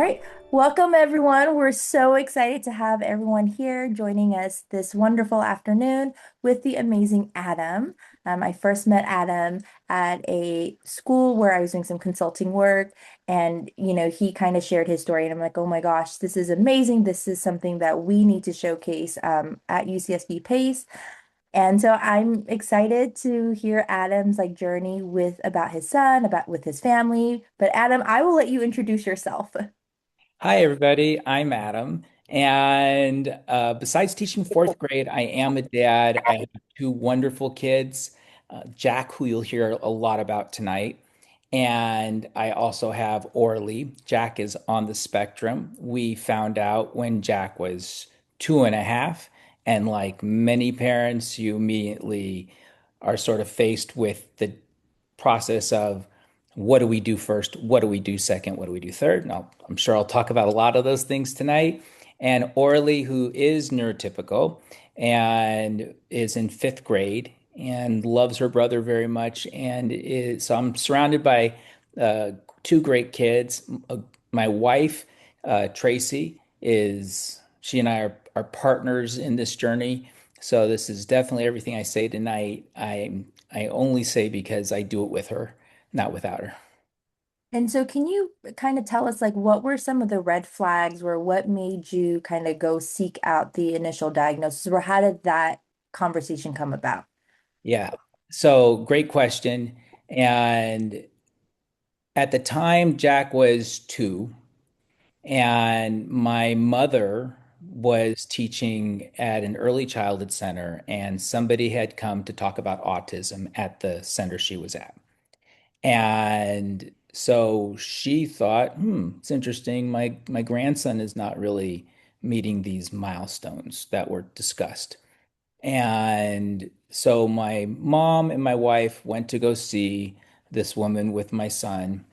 right. Welcome, everyone. We're so excited to have everyone here joining us this wonderful afternoon with the amazing Adam. I first met Adam at a school where I was doing some consulting work, and he kind of shared his story, and I'm like, oh my gosh, this is amazing. This is something that we need to showcase at UCSB PACE. And so I'm excited to hear Adam's like journey with about his son, about with his family. But Adam, I will let you introduce yourself. Hi, everybody. I'm Adam. And besides teaching fourth grade, I am a dad. I have two wonderful kids, Jack, who you'll hear a lot about tonight. And I also have Orly. Jack is on the spectrum. We found out when Jack was 2.5. And like many parents, you immediately are sort of faced with the process of what do we do first? What do we do second? What do we do third? And I'm sure I'll talk about a lot of those things tonight. And Orly, who is neurotypical and is in fifth grade and loves her brother very much. So I'm surrounded by uh, two great kids. My wife, Tracy, she and I are partners in this journey. So this is definitely everything I say tonight. I only say because I do it with her, not without her. And so can you kind of tell us like what were some of the red flags or what made you kind of go seek out the initial diagnosis or how did that conversation come about? Yeah. So great question. And at the time, Jack was 2, and my mother was teaching at an early childhood center, and somebody had come to talk about autism at the center she was at. And so she thought, it's interesting. My grandson is not really meeting these milestones that were discussed. And so my mom and my wife went to go see this woman with my son.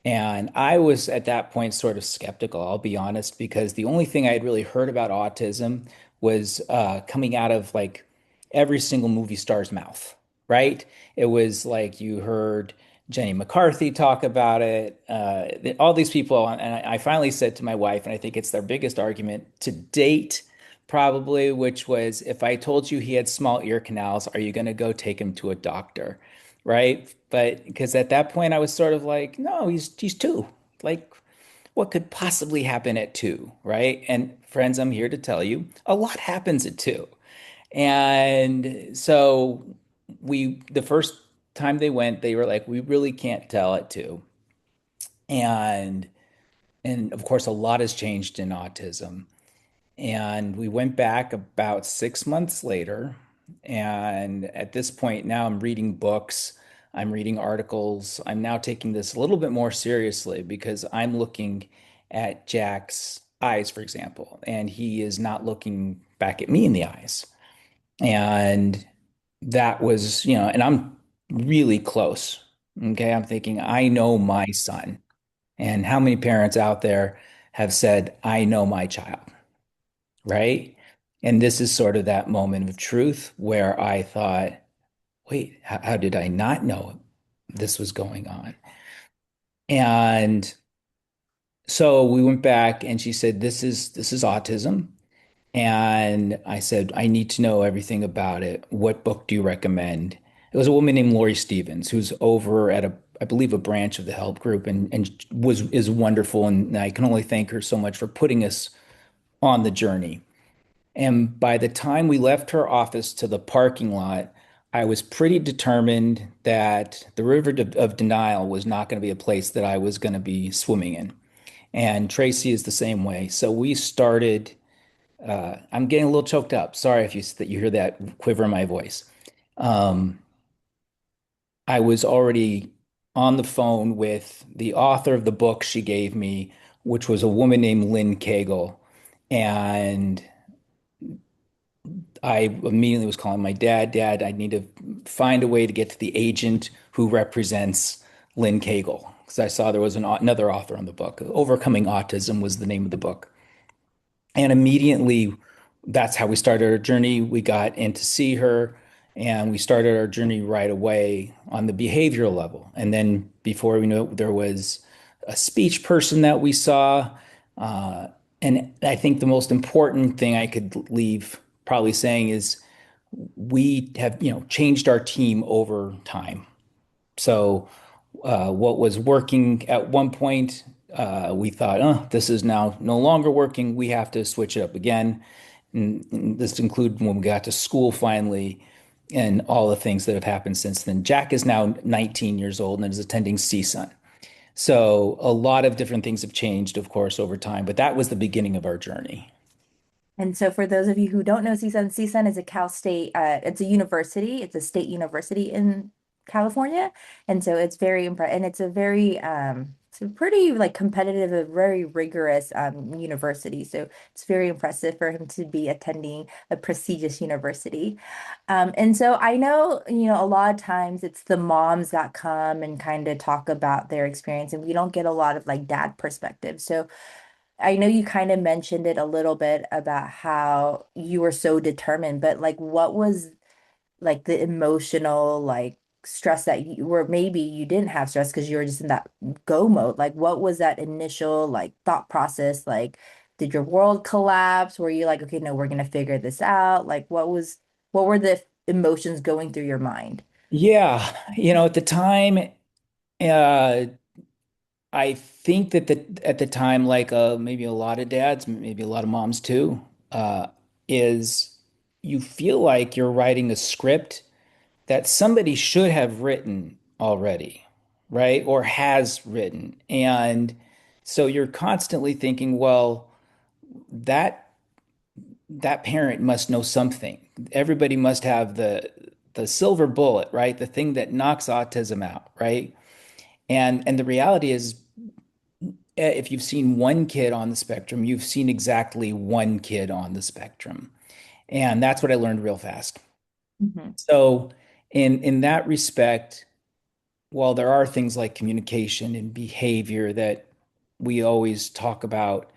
And I was at that point sort of skeptical, I'll be honest, because the only thing I had really heard about autism was coming out of like every single movie star's mouth, right? It was like you heard Jenny McCarthy talk about it, all these people. And I finally said to my wife, and I think it's their biggest argument to date, probably, which was if I told you he had small ear canals, are you going to go take him to a doctor? Right? But because at that point I was sort of like, no, he's 2. Like, what could possibly happen at 2, right? And friends, I'm here to tell you, a lot happens at 2. And so the first time they went, they were like, we really can't tell at 2. And and of course, a lot has changed in autism. And we went back about 6 months later. And at this point, now I'm reading books, I'm reading articles. I'm now taking this a little bit more seriously because I'm looking at Jack's eyes, for example, and he is not looking back at me in the eyes. And that was, and I'm really close. Okay. I'm thinking, I know my son. And how many parents out there have said, I know my child? Right? And this is sort of that moment of truth where I thought, wait, how did I not know this was going on? And so we went back and she said, this is autism. And I said, I need to know everything about it. What book do you recommend? It was a woman named Lori Stevens, who's over at I believe, a branch of the help group and is wonderful. And I can only thank her so much for putting us on the journey. And by the time we left her office to the parking lot, I was pretty determined that the river of denial was not going to be a place that I was going to be swimming in. And Tracy is the same way. So we started. I'm getting a little choked up. Sorry if you hear that quiver in my voice. Um, I was already on the phone with the author of the book she gave me, which was a woman named Lynn Cagle, and I immediately was calling my dad. Dad, I need to find a way to get to the agent who represents Lynn Cagle because I saw there was another author on the book. Overcoming Autism was the name of the book. And immediately, that's how we started our journey. We got in to see her, and we started our journey right away on the behavioral level. And then before we knew it, there was a speech person that we saw. Uh, and I think the most important thing I could leave probably saying is we have, changed our team over time. So what was working at one point, we thought, oh, this is now no longer working. We have to switch it up again. And this included when we got to school finally and all the things that have happened since then. Jack is now 19 years old and is attending CSUN. So a lot of different things have changed, of course, over time, but that was the beginning of our journey. And so for those of you who don't know CSUN, CSUN is a Cal State, it's a university, it's a state university in California. And so it's very impressive and it's a very it's a pretty like competitive, a very rigorous university. So it's very impressive for him to be attending a prestigious university. And so I know, a lot of times it's the moms that come and kind of talk about their experience, and we don't get a lot of like dad perspective. So I know you kind of mentioned it a little bit about how you were so determined, but like what was like the emotional like stress that you were, maybe you didn't have stress because you were just in that go mode. Like what was that initial like thought process? Like did your world collapse? Were you like, okay, no, we're gonna figure this out? Like what were the emotions going through your mind? Yeah, at the time, uh, I think that at the time, like maybe a lot of dads, maybe a lot of moms too, uh, is you feel like you're writing a script that somebody should have written already, right? Or has written. And so you're constantly thinking, well, that that parent must know something. Everybody must have the silver bullet, right? The thing that knocks autism out, right? And the reality is if you've seen one kid on the spectrum, you've seen exactly one kid on the spectrum. And that's what I learned real fast. Mhm. So in that respect, while there are things like communication and behavior that we always talk about,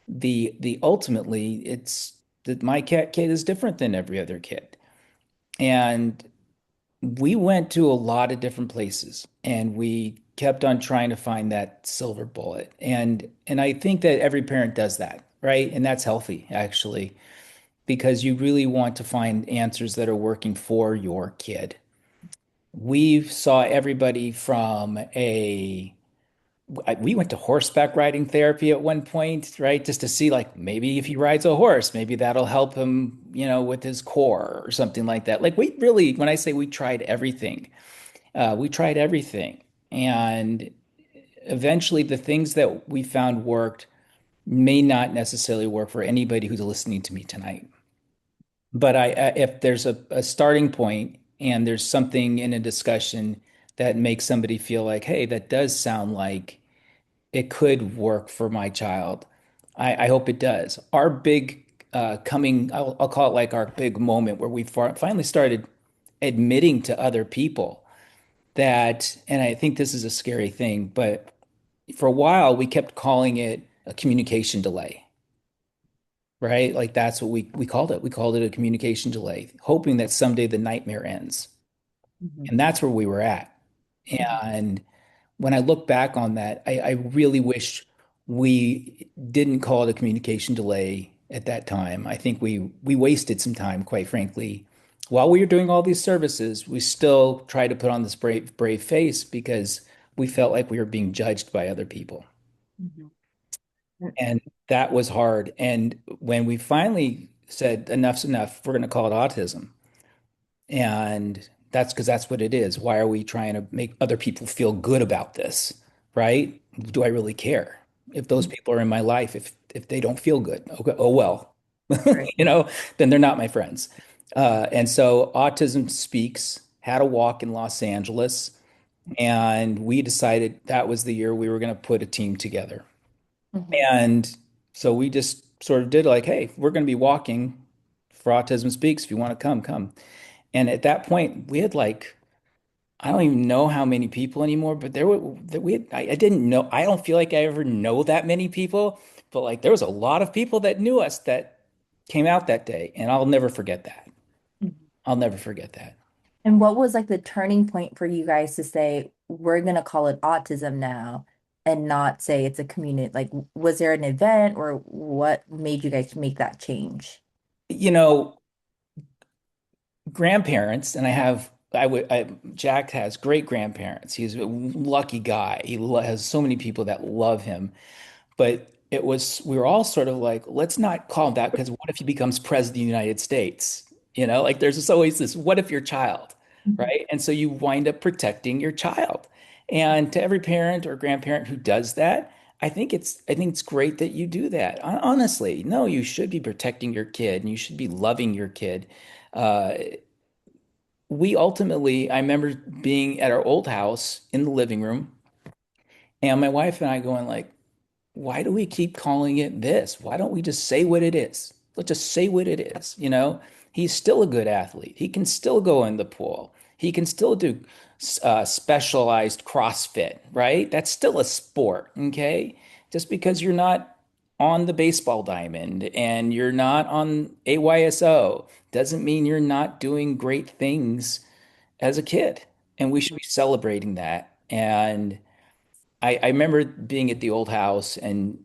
the ultimately it's that my cat kid is different than every other kid. And we went to a lot of different places and we kept on trying to find that silver bullet. And I think that every parent does that, right? And that's healthy actually, because you really want to find answers that are working for your kid. We saw everybody from we went to horseback riding therapy at one point, right? Just to see like maybe if he rides a horse, maybe that'll help him, with his core or something like that. Like we really, when I say we tried everything. And eventually the things that we found worked may not necessarily work for anybody who's listening to me tonight. But if there's a starting point and there's something in a discussion that makes somebody feel like, hey, that does sound like it could work for my child. I hope it does. Our big I'll call it like our big moment where we finally started admitting to other people that, and I think this is a scary thing, but for a while we kept calling it a communication delay, right? Like that's what we called it. We called it a communication delay, hoping that someday the nightmare ends. Mhm. And that's where we were at. Mhm. And when I look back on that, I really wish we didn't call it a communication delay at that time. I think we wasted some time, quite frankly. While we were doing all these services, we still tried to put on this brave face because we felt like we were being judged by other people. Mhm. And that was hard. And when we finally said enough's enough, we're going to call it autism. And that's because that's what it is. Why are we trying to make other people feel good about this? Right? Do I really care? If those people are in my life, if they don't feel good, okay, oh well, Right. then they're not my friends. And so Autism Speaks had a walk in Los Angeles, and we decided that was the year we were going to put a team together. Mhm. And so we just sort of did like, hey, we're going to be walking for Autism Speaks. If you want to come, come. And at that point, we had like, I don't even know how many people anymore, but there were that we had, I didn't know, I don't feel like I ever know that many people, but like there was a lot of people that knew us that came out that day, and I'll never forget that. Mhm. I'll never forget that. And what was like the turning point for you guys to say, we're gonna call it autism now? and not say it's a community? Like, was there an event or what made you guys make that change? You know, grandparents, and Jack has great grandparents. He's a lucky guy. Has so many people that love him. But we were all sort of like, let's not call him that because what if he becomes president of the United States? Like there's just always this, what if your child, Mhm. right? And so you wind up protecting your child. And to every parent or grandparent who does that, I think it's great that you do that. Honestly, no, you should be protecting your kid and you should be loving your kid. Uh, I remember being at our old house in the living room, and my wife and I going like, why do we keep calling it this? Why don't we just say what it is? Let's just say what it is. He's still a good athlete. He can still go in the pool. He can still do specialized CrossFit, right? That's still a sport, okay? Just because you're not on the baseball diamond and you're not on AYSO doesn't mean you're not doing great things as a kid. And we should be celebrating that. And I remember being at the old house, and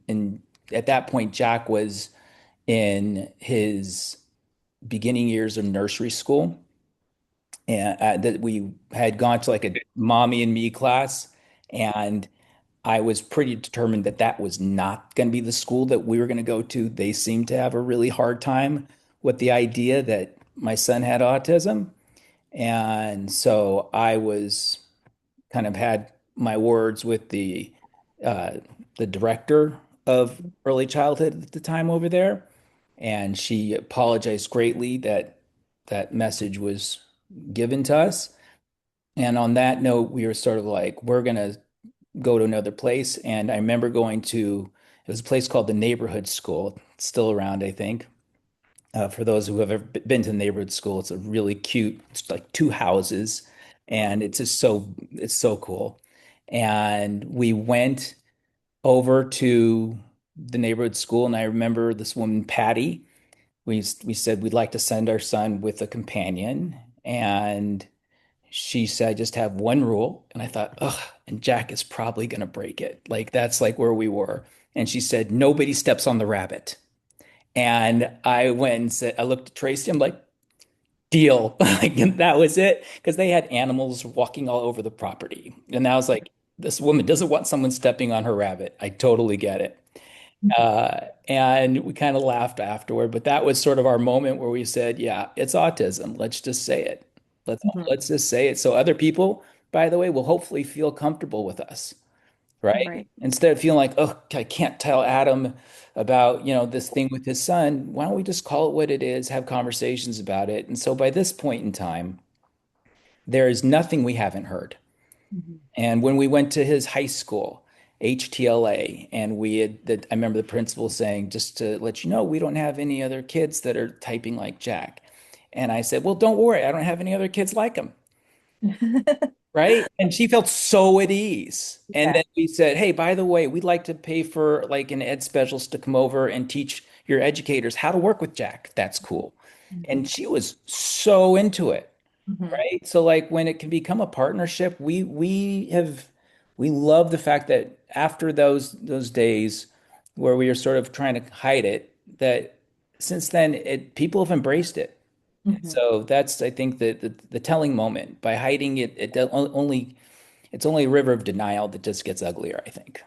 at that point, Jack was in his beginning years of nursery school, and that we had gone to like a mommy and me class, and I was pretty determined that that was not going to be the school that we were going to go to. They seemed to have a really hard time with the idea that my son had autism, and so I was kind of had my words with uh, the director of early childhood at the time over there, and she apologized greatly that that message was given to us. And on that note, we were sort of like, we're gonna go to another place. And I remember going to it was a place called the Neighborhood School. It's still around, I think. For those who have ever been to the neighborhood school, it's a really cute, it's like two houses, and it's so cool. And we went over to the neighborhood school, and I remember this woman, Patty. We said we'd like to send our son with a companion, and she said just have one rule. And I thought, ugh, and Jack is probably gonna break it. Like that's like where we were. And she said, nobody steps on the rabbit. And I went and said, I looked at Tracy, I'm like, deal. Like that was it. Because they had animals walking all over the property. And I was like, this woman doesn't want someone stepping on her rabbit. I totally get it. And we kind of laughed afterward, but that was sort of our moment where we said, yeah, it's autism. Let's just say it. Let's Mhm. let's just say it. So other people, by the way, will hopefully feel comfortable with us, right? Right. Instead of feeling like, oh, I can't tell Adam about, this thing with his son. Why don't we just call it what it is, have conversations about it? And so by this point in time, there is nothing we haven't heard. Mhm. And when we went to his high school, HTLA, and I remember the principal saying, just to let you know, we don't have any other kids that are typing like Jack. And I said, well, don't worry, I don't have any other kids like him. Right? And she felt so at ease. And Yeah. then we said, hey, by the way, we'd like to pay for like an ed specialist to come over and teach your educators how to work with Jack. That's cool. And Mhm. she was so into it, Mhm. right? So like when it can become a partnership, we love the fact that after those days where we were sort of trying to hide it, that since then people have embraced it. Mhm. So that's, I think, the telling moment. By hiding it, it's only a river of denial that just gets uglier, I think.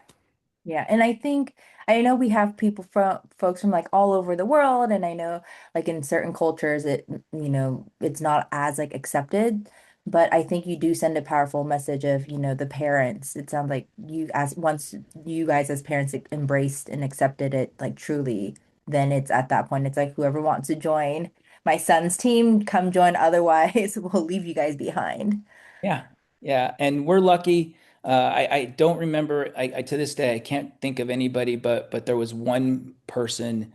Yeah, and I think I know we have people from folks from like all over the world, and I know like in certain cultures it's not as like accepted, but I think you do send a powerful message of, the parents. It sounds like you as once you guys as parents embraced and accepted it like truly, then it's at that point it's like whoever wants to join my son's team, come join. Otherwise, we'll leave you guys behind. Yeah, yeah, and we're lucky. I don't remember. To this day I can't think of anybody, but there was one person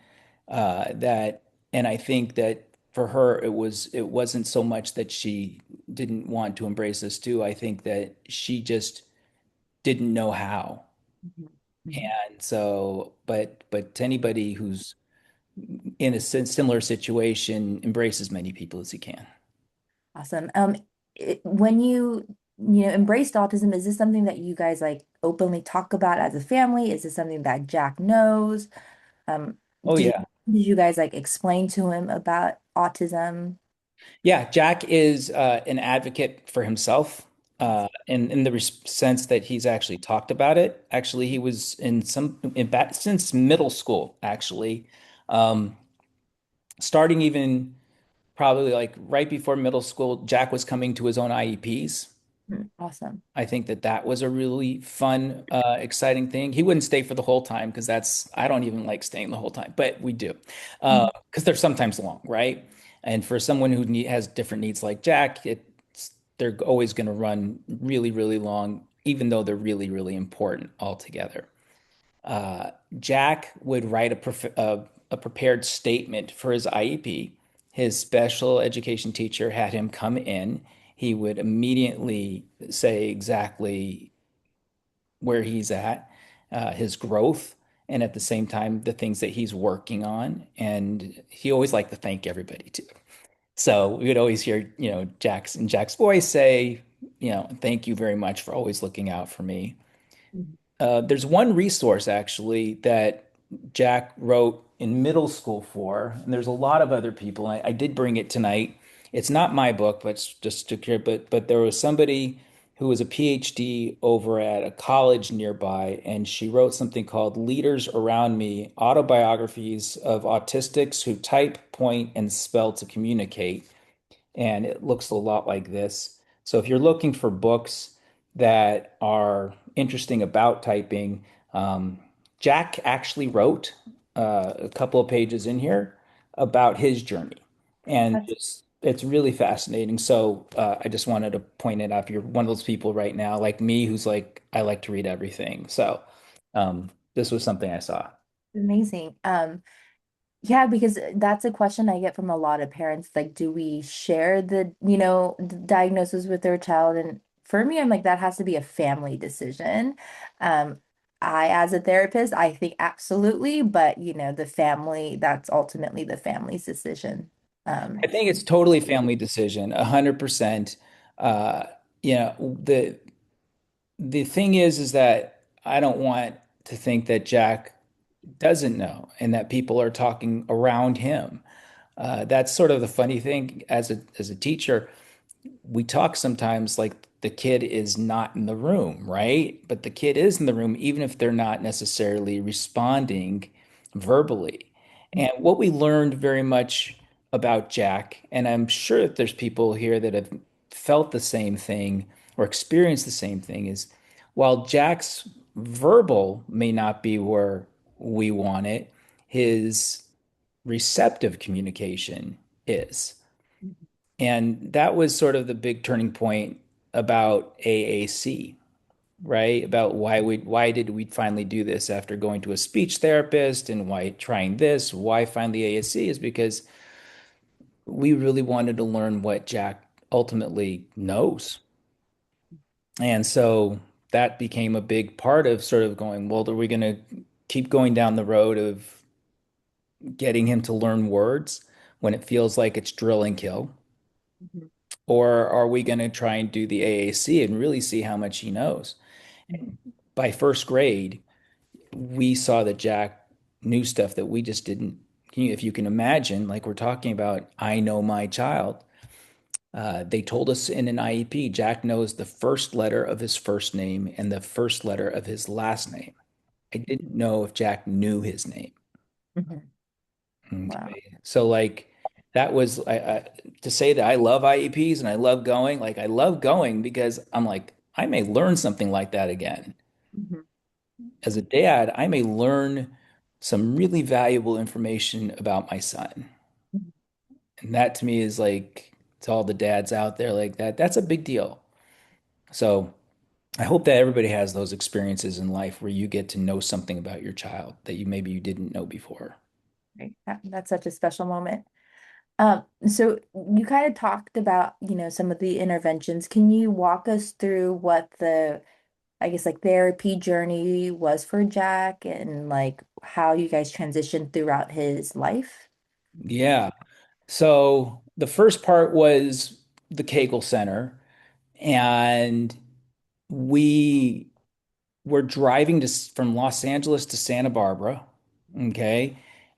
that, and I think that for her it wasn't so much that she didn't want to embrace us too. I think that she just didn't know how. Mhm. Mhm. And so, but to anybody who's in a similar situation, embrace as many people as he can. Awesome. When you embraced autism, is this something that you guys like openly talk about as a family? Is this something that Jack knows? Um, Oh did yeah. did you guys like explain to him about autism? Yeah, Jack is an advocate for himself in the sense that he's actually talked about it. Actually, he was in back since middle school, actually. Um, Starting even probably like right before middle school, Jack was coming to his own IEPs. Awesome. I think that that was a really fun, exciting thing. He wouldn't stay for the whole time because I don't even like staying the whole time, but we do because they're sometimes long, right? And for someone who has different needs like Jack, they're always going to run really, really long, even though they're really, really important altogether. Jack would write a prepared statement for his IEP. His special education teacher had him come in. He would immediately say exactly where he's at, his growth, and at the same time, the things that he's working on. And he always liked to thank everybody too. So we would always hear, Jack's voice say, thank you very much for always looking out for me. There's one resource actually that Jack wrote in middle school for, and there's a lot of other people. I did bring it tonight. It's not my book, but it's just to care. But there was somebody who was a PhD over at a college nearby, and she wrote something called "Leaders Around Me: Autobiographies of Autistics Who Type, Point, and Spell to Communicate." And it looks a lot like this. So if you're looking for books that are interesting about typing, Jack actually wrote a couple of pages in here about his journey, and That's it's really fascinating. So I just wanted to point it out. If you're one of those people right now, like me, who's like I like to read everything, so this was something I saw. amazing. Yeah, because that's a question I get from a lot of parents. Like, do we share the diagnosis with their child? And for me, I'm like, that has to be a family decision. Um, as a therapist, I think absolutely, but the family, that's ultimately the family's decision. I think it's totally family decision, 100%. Uh, the thing is that I don't want to think that Jack doesn't know and that people are talking around him. That's sort of the funny thing as a teacher. We talk sometimes like the kid is not in the room, right? But the kid is in the room, even if they're not necessarily responding verbally. And what we learned very much about Jack, and I'm sure that there's people here that have felt the same thing or experienced the same thing, is while Jack's verbal may not be where we want it, his receptive communication is. And that was sort of the big turning point about AAC, right? About why did we finally do this after going to a speech therapist and why trying this, why finally AAC is because we really wanted to learn what Jack ultimately knows. And so that became a big part of sort of going, well, are we going to keep going down the road of getting him to learn words when it feels like it's drill and kill? Mhm. Or are we going to try and do the AAC and really see how much he knows? By first grade, we saw that Jack knew stuff that we just didn't. If you can imagine, like we're talking about, I know my child. They told us in an IEP, Jack knows the first letter of his first name and the first letter of his last name. I didn't know if Jack knew his name. Mhm. Wow. Okay. So like that was to say that I love IEPs and I love going, like I love going because I'm like, I may learn something like that again. Mhm. As a dad, I may learn some really valuable information about my son. And that to me is like to all the dads out there like that, that's a big deal. So I hope that everybody has those experiences in life where you get to know something about your child that you didn't know before. Right. That's such a special moment. So you kind of talked about, some of the interventions. Can you walk us through what I guess, like therapy journey was for Jack and like how you guys transitioned throughout his life? Yeah. So the first part was the Kegel Center, and we we're driving from Los Angeles to Santa Barbara, okay,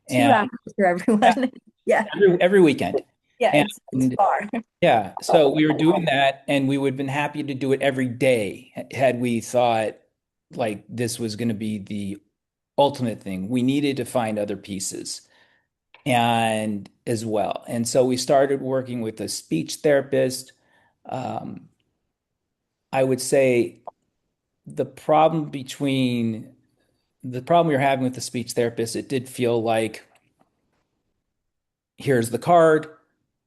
Two and hours for everyone. Yeah. every weekend, Yeah, and it's far. yeah, so we were doing that, and we would have been happy to do it every day had we thought like this was going to be the ultimate thing. We needed to find other pieces and as well. And so we started working with a speech therapist. Um, I would say the the problem we were having with the speech therapist, it did feel like here's the card,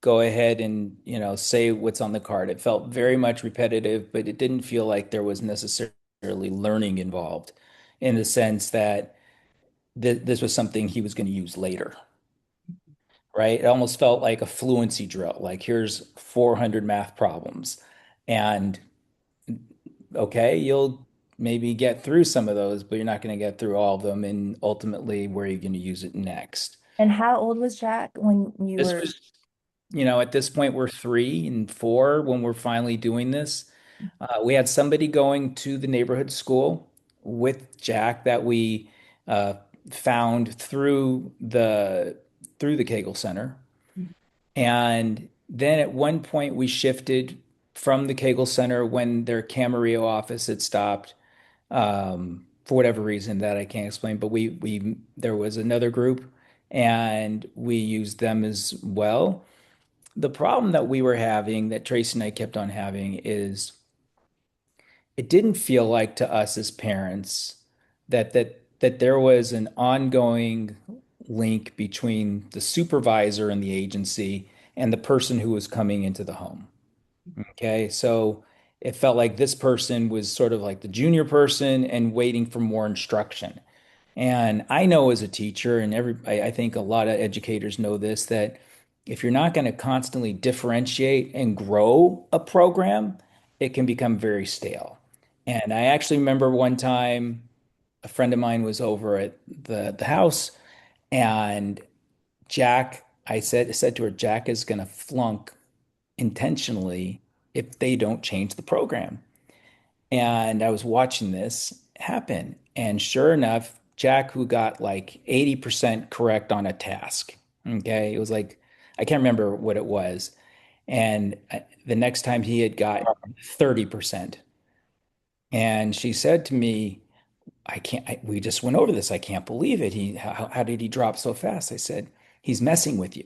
go ahead and, say what's on the card. It felt very much repetitive, but it didn't feel like there was necessarily learning involved in the sense that this was something he was going to use later, right? It almost felt like a fluency drill, like here's 400 math problems. And okay, you'll maybe get through some of those, but you're not going to get through all of them. And ultimately, where are you going to use it next? And how old was Jack when you This were? was, at this point, we're 3 and 4 when we're finally doing this. We had somebody going to the neighborhood school with Jack that we uh, found through the Kegel Center. And then at one point we shifted from the Kegel Center when their Camarillo office had stopped for whatever reason that I can't explain. But we there was another group and we used them as well. The problem that we were having, that Tracy and I kept on having, is it didn't feel like to us as parents that there was an ongoing link between the supervisor in the agency and the person who was coming into the home. Okay, so it felt like this person was sort of like the junior person and waiting for more instruction. And I know as a teacher, and I think a lot of educators know this, that if you're not going to constantly differentiate and grow a program, it can become very stale. And I actually remember one time a friend of mine was over at the house, and I said to her, Jack is going to flunk intentionally if they don't change the program. And I was watching this happen. And sure enough, Jack, who got like 80% correct on a task, okay, it was like, I can't remember what it was. And the next time he had got 30%. And she said to me, we just went over this. I can't believe it. How did he drop so fast? I said, he's messing with you.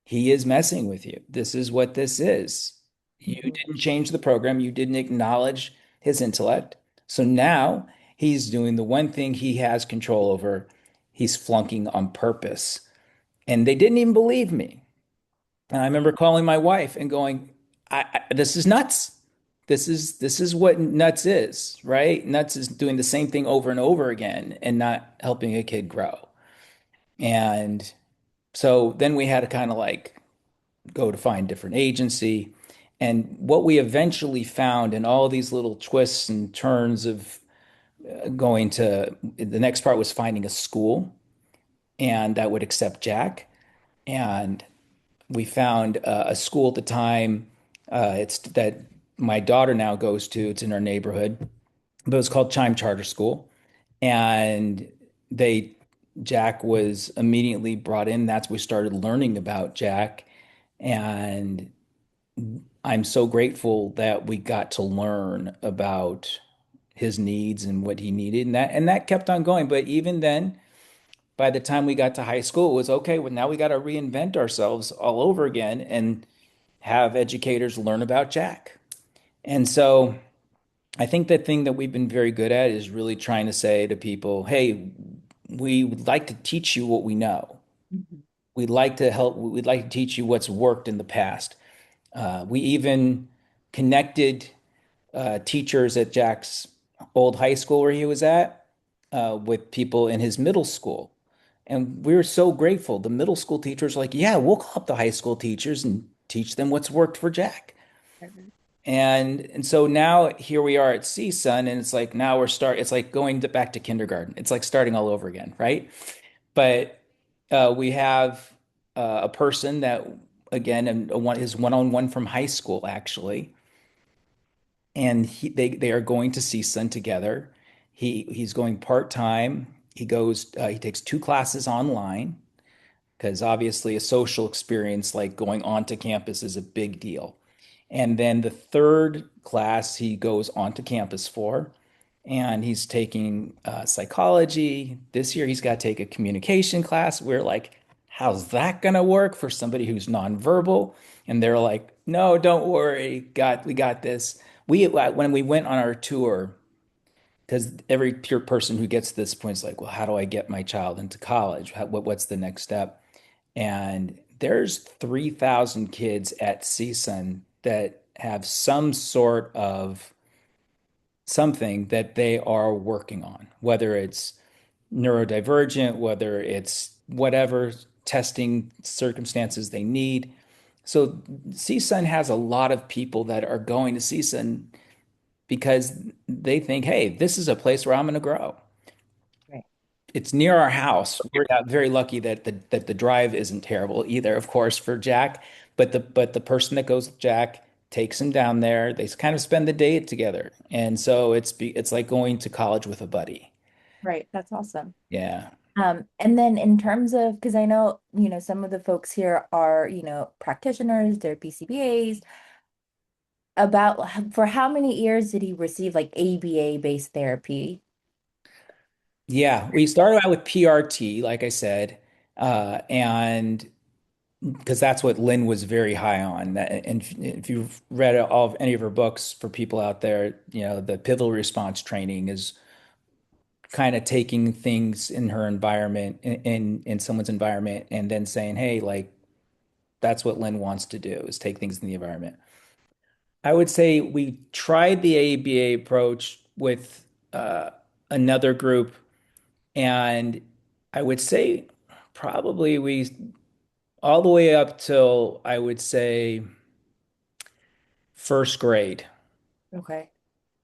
He is messing with you. This is what this is. You didn't change the program. You didn't acknowledge his intellect. So now he's doing the one thing he has control over. He's flunking on purpose. And they didn't even believe me. And I remember calling my wife and going, this is nuts. This is what nuts is, right? Nuts is doing the same thing over and over again and not helping a kid grow. And so then we had to kind of like go to find different agency. And what we eventually found in all these little twists and turns of going to the next part was finding a school and that would accept Jack. And we found a school at the time. It's that my daughter now goes to. It's in our neighborhood, but it was called Chime Charter School. And they Jack was immediately brought in. That's we started learning about Jack. And I'm so grateful that we got to learn about his needs and what he needed, and that kept on going. But even then, by the time we got to high school, it was okay. Well, now we got to reinvent ourselves all over again and have educators learn about Jack. And so I think the thing that we've been very good at is really trying to say to people, hey, we would like to teach you what we know. Mhm. We'd like to help, we'd like to teach you what's worked in the past. We even connected teachers at Jack's old high school where he was at with people in his middle school. And we were so grateful. The middle school teachers were like, yeah, we'll call up the high school teachers and teach them what's worked for Jack. And so now here we are at CSUN, and it's like now it's like going back to kindergarten. It's like starting all over again, right? But we have a person that again, his one-on-one from high school actually and they are going to CSUN together. He's going part-time. He takes two classes online because obviously a social experience like going onto campus is a big deal. And then the third class he goes onto campus for, and he's taking psychology. This year he's got to take a communication class. We're like, how's that going to work for somebody who's nonverbal? And they're like, no, don't worry, we got this. We when we went on our tour, because every pure person who gets to this point is like, well, how do I get my child into college? What's the next step? And there's 3,000 kids at CSUN that have some sort of something that they are working on, whether it's neurodivergent, whether it's whatever testing circumstances they need. So CSUN has a lot of people that are going to CSUN because they think, hey, this is a place where I'm going to grow. Right. It's near our house. We're very lucky that the drive isn't terrible either, of course, for Jack. But the person that goes with Jack takes him down there. They kind of spend the day together, and so it's like going to college with a buddy. Right. That's awesome. Yeah. And then in terms of, because I know, some of the folks here are, practitioners, they're PCBAs. For how many years did he receive like ABA based therapy? Yeah, we started out with PRT, like I said, and because that's what Lynn was very high on. And if you've read all of any of her books for people out there, the pivotal response training is kind of taking things in her environment, in someone's environment, and then saying, hey, like that's what Lynn wants to do is take things in the environment. I would say we tried the ABA approach with another group, and I would say probably we all the way up till I would say first grade. Okay.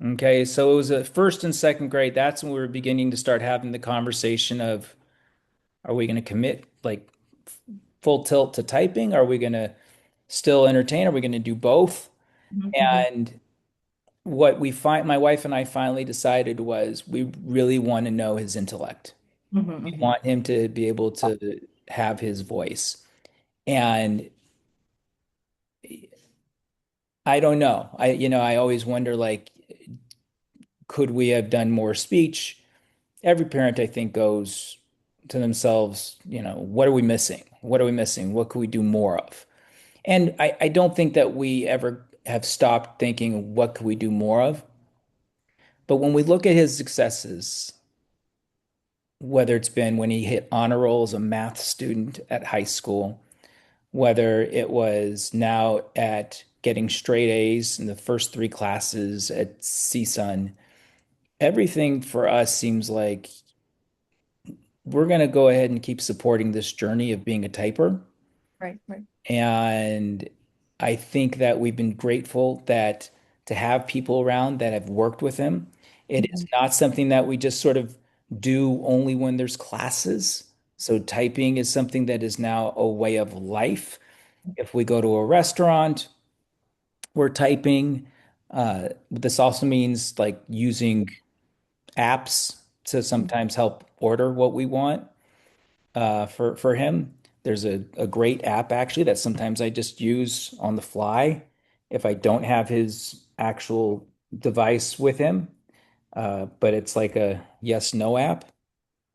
Okay, so it was a first and second grade. That's when we were beginning to start having the conversation of, are we going to commit like full tilt to typing? Are we going to still entertain? Are we going to do both? Mm-hmm. And what my wife and I finally decided was we really want to know his intellect. We Hmm. want him to be able to have his voice. And I don't know. I always wonder, like, could we have done more speech? Every parent, I think, goes to themselves, what are we missing? What are we missing? What could we do more of? And I don't think that we ever have stopped thinking, what could we do more of? But when we look at his successes, whether it's been when he hit honor roll as a math student at high school, whether it was now at getting straight A's in the first three classes at CSUN, everything for us seems like we're going to go ahead and keep supporting this journey of being a typer. Right, right. And I think that we've been grateful that to have people around that have worked with him. It is Mhm. not something that we just sort of do only when there's classes. So typing is something that is now a way of life. If we go to a restaurant, we're typing. This also means like using apps to sometimes help order what we want for him. There's a great app actually that sometimes I just use on the fly if I don't have his actual device with him. But it's like a yes no app.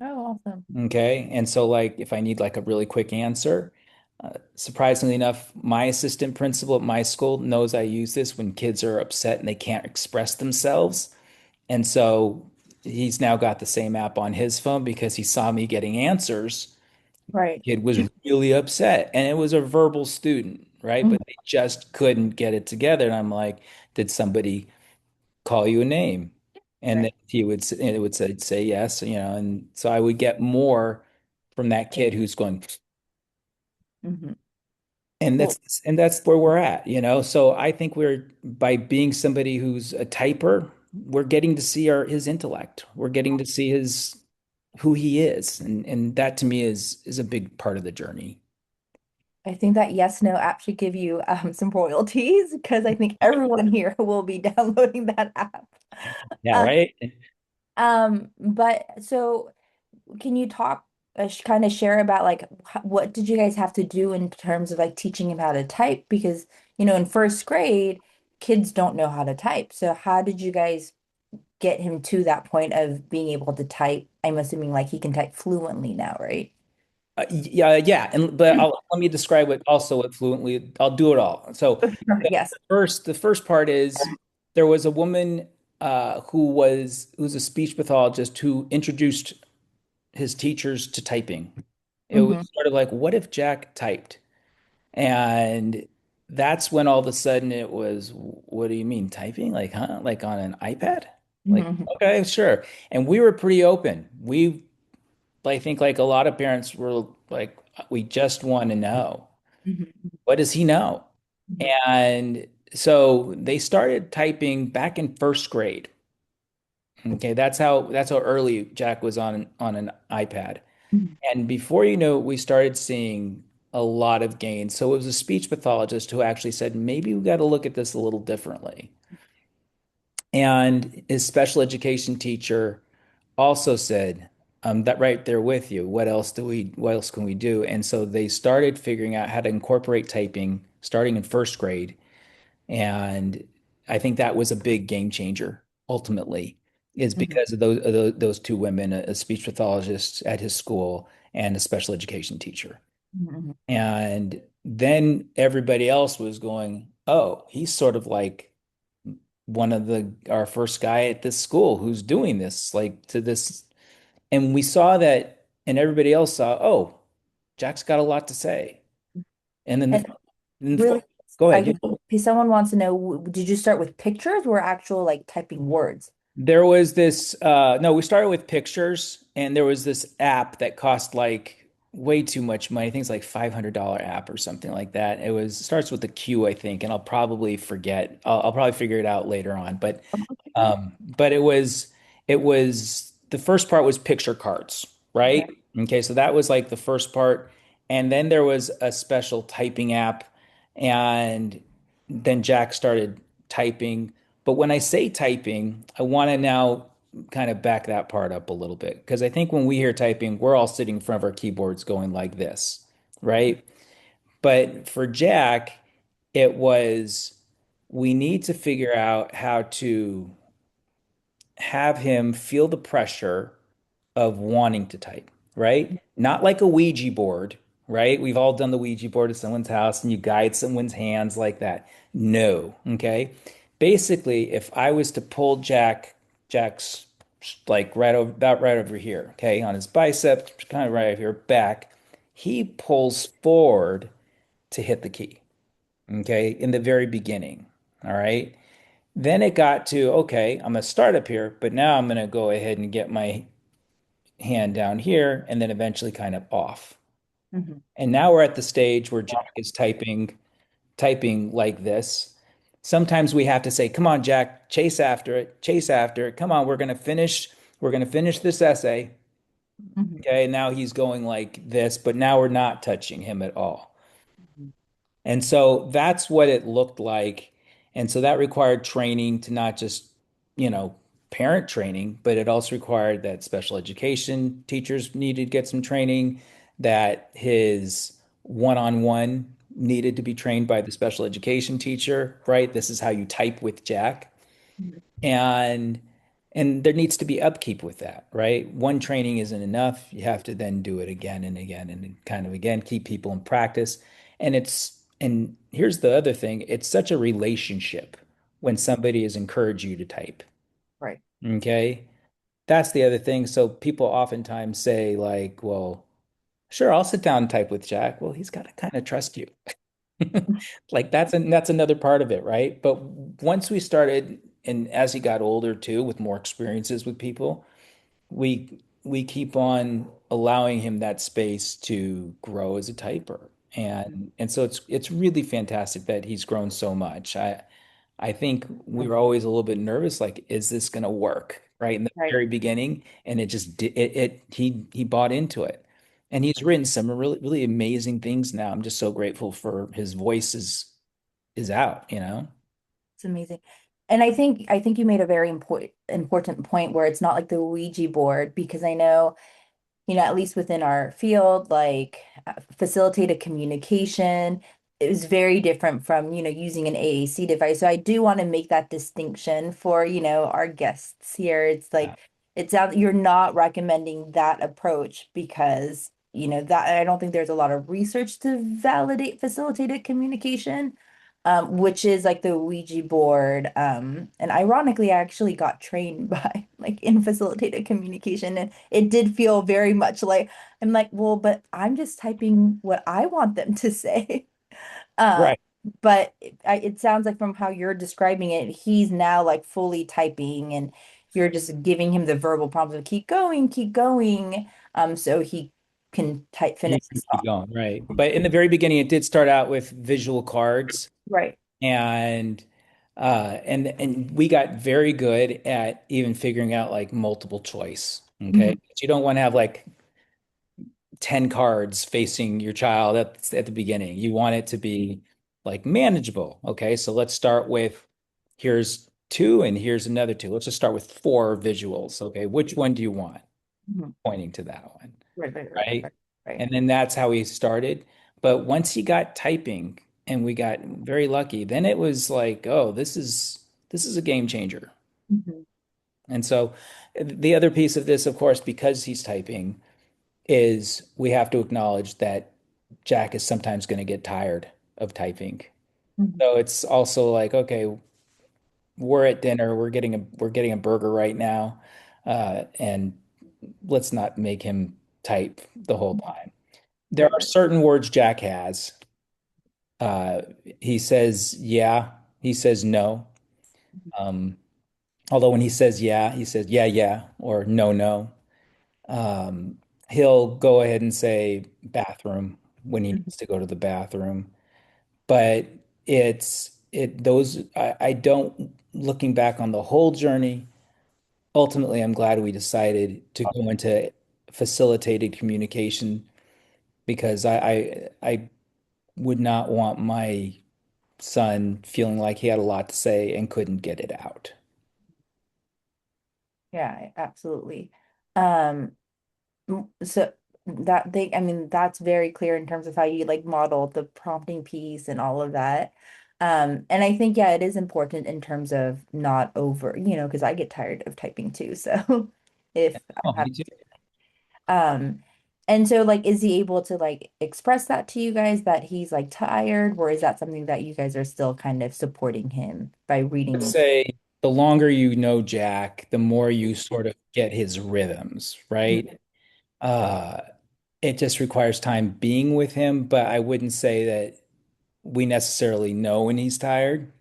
Oh, awesome. Okay. And so like if I need like a really quick answer, surprisingly enough, my assistant principal at my school knows I use this when kids are upset and they can't express themselves. And so he's now got the same app on his phone because he saw me getting answers. Right. Kid was really upset, and it was a verbal student, right? Mhm. But they just couldn't get it together. And I'm like, did somebody call you a name? And then Right. and it would say yes, and so I would get more from that kid who's going, Hmm. and Well, that's where we're at, So I think we're by being somebody who's a typer, we're getting to see his intellect. We're getting to see his who he is, and that to me is a big part of the journey. I think that Yes No app should give you some royalties because I think everyone here will be downloading that app. Yeah, Uh, right. but so can you talk, kind of share about like what did you guys have to do in terms of like teaching him how to type? Because, in first grade, kids don't know how to type. So how did you guys get him to that point of being able to type? I'm assuming like he can type fluently now, right? Yeah, yeah, and let me describe it also it fluently. I'll do it all. So Okay, perfect. Yes. the first part is there was a woman who's a speech pathologist who introduced his teachers to typing. It was Hmm. sort of like, what if Jack typed? And that's when all of a sudden it was, what do you mean typing? Like, huh? Like on an iPad? Like, Hmm. okay, sure. And we were pretty open. I think like a lot of parents were like, we just want to know, Hmm. what does he know? And so they started typing back in first grade. Okay, that's how early Jack was on an iPad. Hmm. And before you know it, we started seeing a lot of gains. So it was a speech pathologist who actually said, maybe we got to look at this a little differently. And his special education teacher also said, that right there with you. What else can we do? And so they started figuring out how to incorporate typing starting in first grade. And I think that was a big game changer ultimately, is Hmm. because of those two women, a speech pathologist at his school and a special education teacher. Hmm. And then everybody else was going, oh, he's sort of like one of our first guy at this school who's doing this, like to this. And we saw that, and everybody else saw, oh, Jack's got a lot to say. And then And then really, go ahead. Yeah. if someone wants to know, did you start with pictures or actual like typing words? There was this, no, we started with pictures, and there was this app that cost like way too much money. I think it's like $500 app or something like that. Starts with a Q, I think, and I'll probably forget. I'll probably figure it out later on. But it was the first part was picture cards, right? Okay. Okay, so that was like the first part, and then there was a special typing app, and then Jack started typing. But when I say typing, I want to now kind of back that part up a little bit because I think when we hear typing, we're all sitting in front of our keyboards going like this, right? But for Jack, it was we need to figure out how to have him feel the pressure of wanting to type, right? Not like a Ouija board, right? We've all done the Ouija board at someone's house and you guide someone's hands like that. No, okay? Basically, if I was to pull Jack's like about right over here, okay, on his bicep, kind of right over here, back, he pulls forward to hit the key, okay, in the very beginning, all right? Then it got to, okay, I'm gonna start up here, but now I'm gonna go ahead and get my hand down here and then eventually kind of off. Hmm. And now we're at the stage where Jack is typing like this. Sometimes we have to say, come on, Jack, chase after it. Come on, we're gonna finish this essay. Hmm. Okay, now he's going like this, but now we're not touching him at all. And so that's what it looked like. And so that required training to not just, you know, parent training, but it also required that special education teachers needed to get some training, that his one-on-one needed to be trained by the special education teacher, right? This is how you type with Jack. And there needs to be upkeep with that, right? One training isn't enough. You have to then do it again and again and kind of again keep people in practice. And here's the other thing, it's such a relationship when somebody has encouraged you to type. Right. Okay? That's the other thing. So people oftentimes say like, well, sure, I'll sit down and type with Jack. Well, he's got to kind of trust you. Like that's another part of it, right? But once we started, and as he got older too, with more experiences with people, we keep on allowing him that space to grow as a typer. And so it's really fantastic that he's grown so much. I think we were always a little bit nervous, like, is this going to work? Right in the Right. very beginning, and it just he bought into it. And he's written some really, really amazing things now. I'm just so grateful for his voice is out, you know? It's amazing. And I think you made a very important point where it's not like the Ouija board because I know, at least within our field, like facilitated communication is very different from, using an AAC device. So I do want to make that distinction for, our guests here. It's Yeah. like it's out you're not recommending that approach because, that I don't think there's a lot of research to validate facilitated communication. Which is like the Ouija board. And ironically, I actually got trained by like in facilitated communication, and it did feel very much like I'm like, well, but I'm just typing what I want them to say. Um, Right. but it sounds like from how you're describing it, he's now like fully typing, and you're just giving him the verbal prompts of keep going, so he can type He finish can his keep thought. going, right. But in the very beginning, it did start out with visual cards Right. and and we got very good at even figuring out like multiple choice. Okay. Mhm. But you don't want to have like 10 cards facing your child at the beginning. You want it to be like manageable. Okay. So let's start with here's two and here's another two. Let's just start with four visuals. Okay. Which one do you want? Mhm. Pointing to that one. Right, right, right, Right. right, right. And then that's how he started. But once he got typing and we got very lucky, then it was like, oh, this is a game changer. Mhm. And so the other piece of this, of course, because he's typing, is we have to acknowledge that Jack is sometimes going to get tired of typing. Mhm. So it's also like, okay, we're at dinner, we're getting a burger right now, and let's not make him type the whole time. There Right, are right. certain words Jack has. Uh, he says yeah, he says no. Um, although when he says yeah, he says yeah, yeah, or no, no. Um, he'll go ahead and say bathroom when he Mhm. needs to go to the bathroom. But I don't, looking back on the whole journey, ultimately I'm glad we decided to go into facilitated communication because I would not want my son feeling like he had a lot to say and couldn't get it out. Yeah, absolutely. Um, so I mean, that's very clear in terms of how you like model the prompting piece and all of that. And I think, yeah, it is important in terms of not over, because I get tired of typing too. So if Oh, I'm me too. um, and so like, is he able to like express that to you guys that he's like tired, or is that something that you guys are still kind of supporting him by Let's reading? say the longer you know Jack, the more you sort of get his rhythms, right? Uh, it just requires time being with him, but I wouldn't say that we necessarily know when he's tired.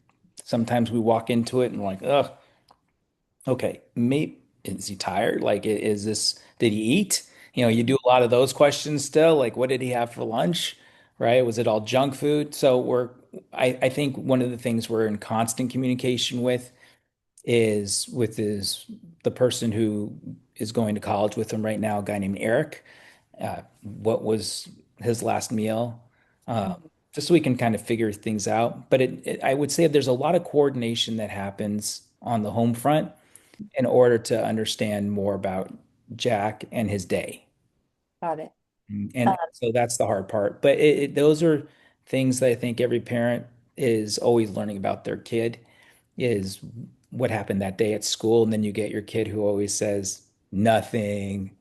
Sometimes we walk into it and we're like, ugh, okay, maybe is he tired? Like, is this, did he eat? You do a lot of those questions still. Like, what did he have for lunch? Right? Was it all junk food? So I think one of the things we're in constant communication is with the person who is going to college with him right now, a guy named Eric. What was his last meal? Uh, Mhm. just so we can kind of figure things out. But I would say there's a lot of coordination that happens on the home front in order to understand more about Jack and his day. Got it. And so that's the hard part. But those are things that I think every parent is always learning about their kid is what happened that day at school. And then you get your kid who always says nothing,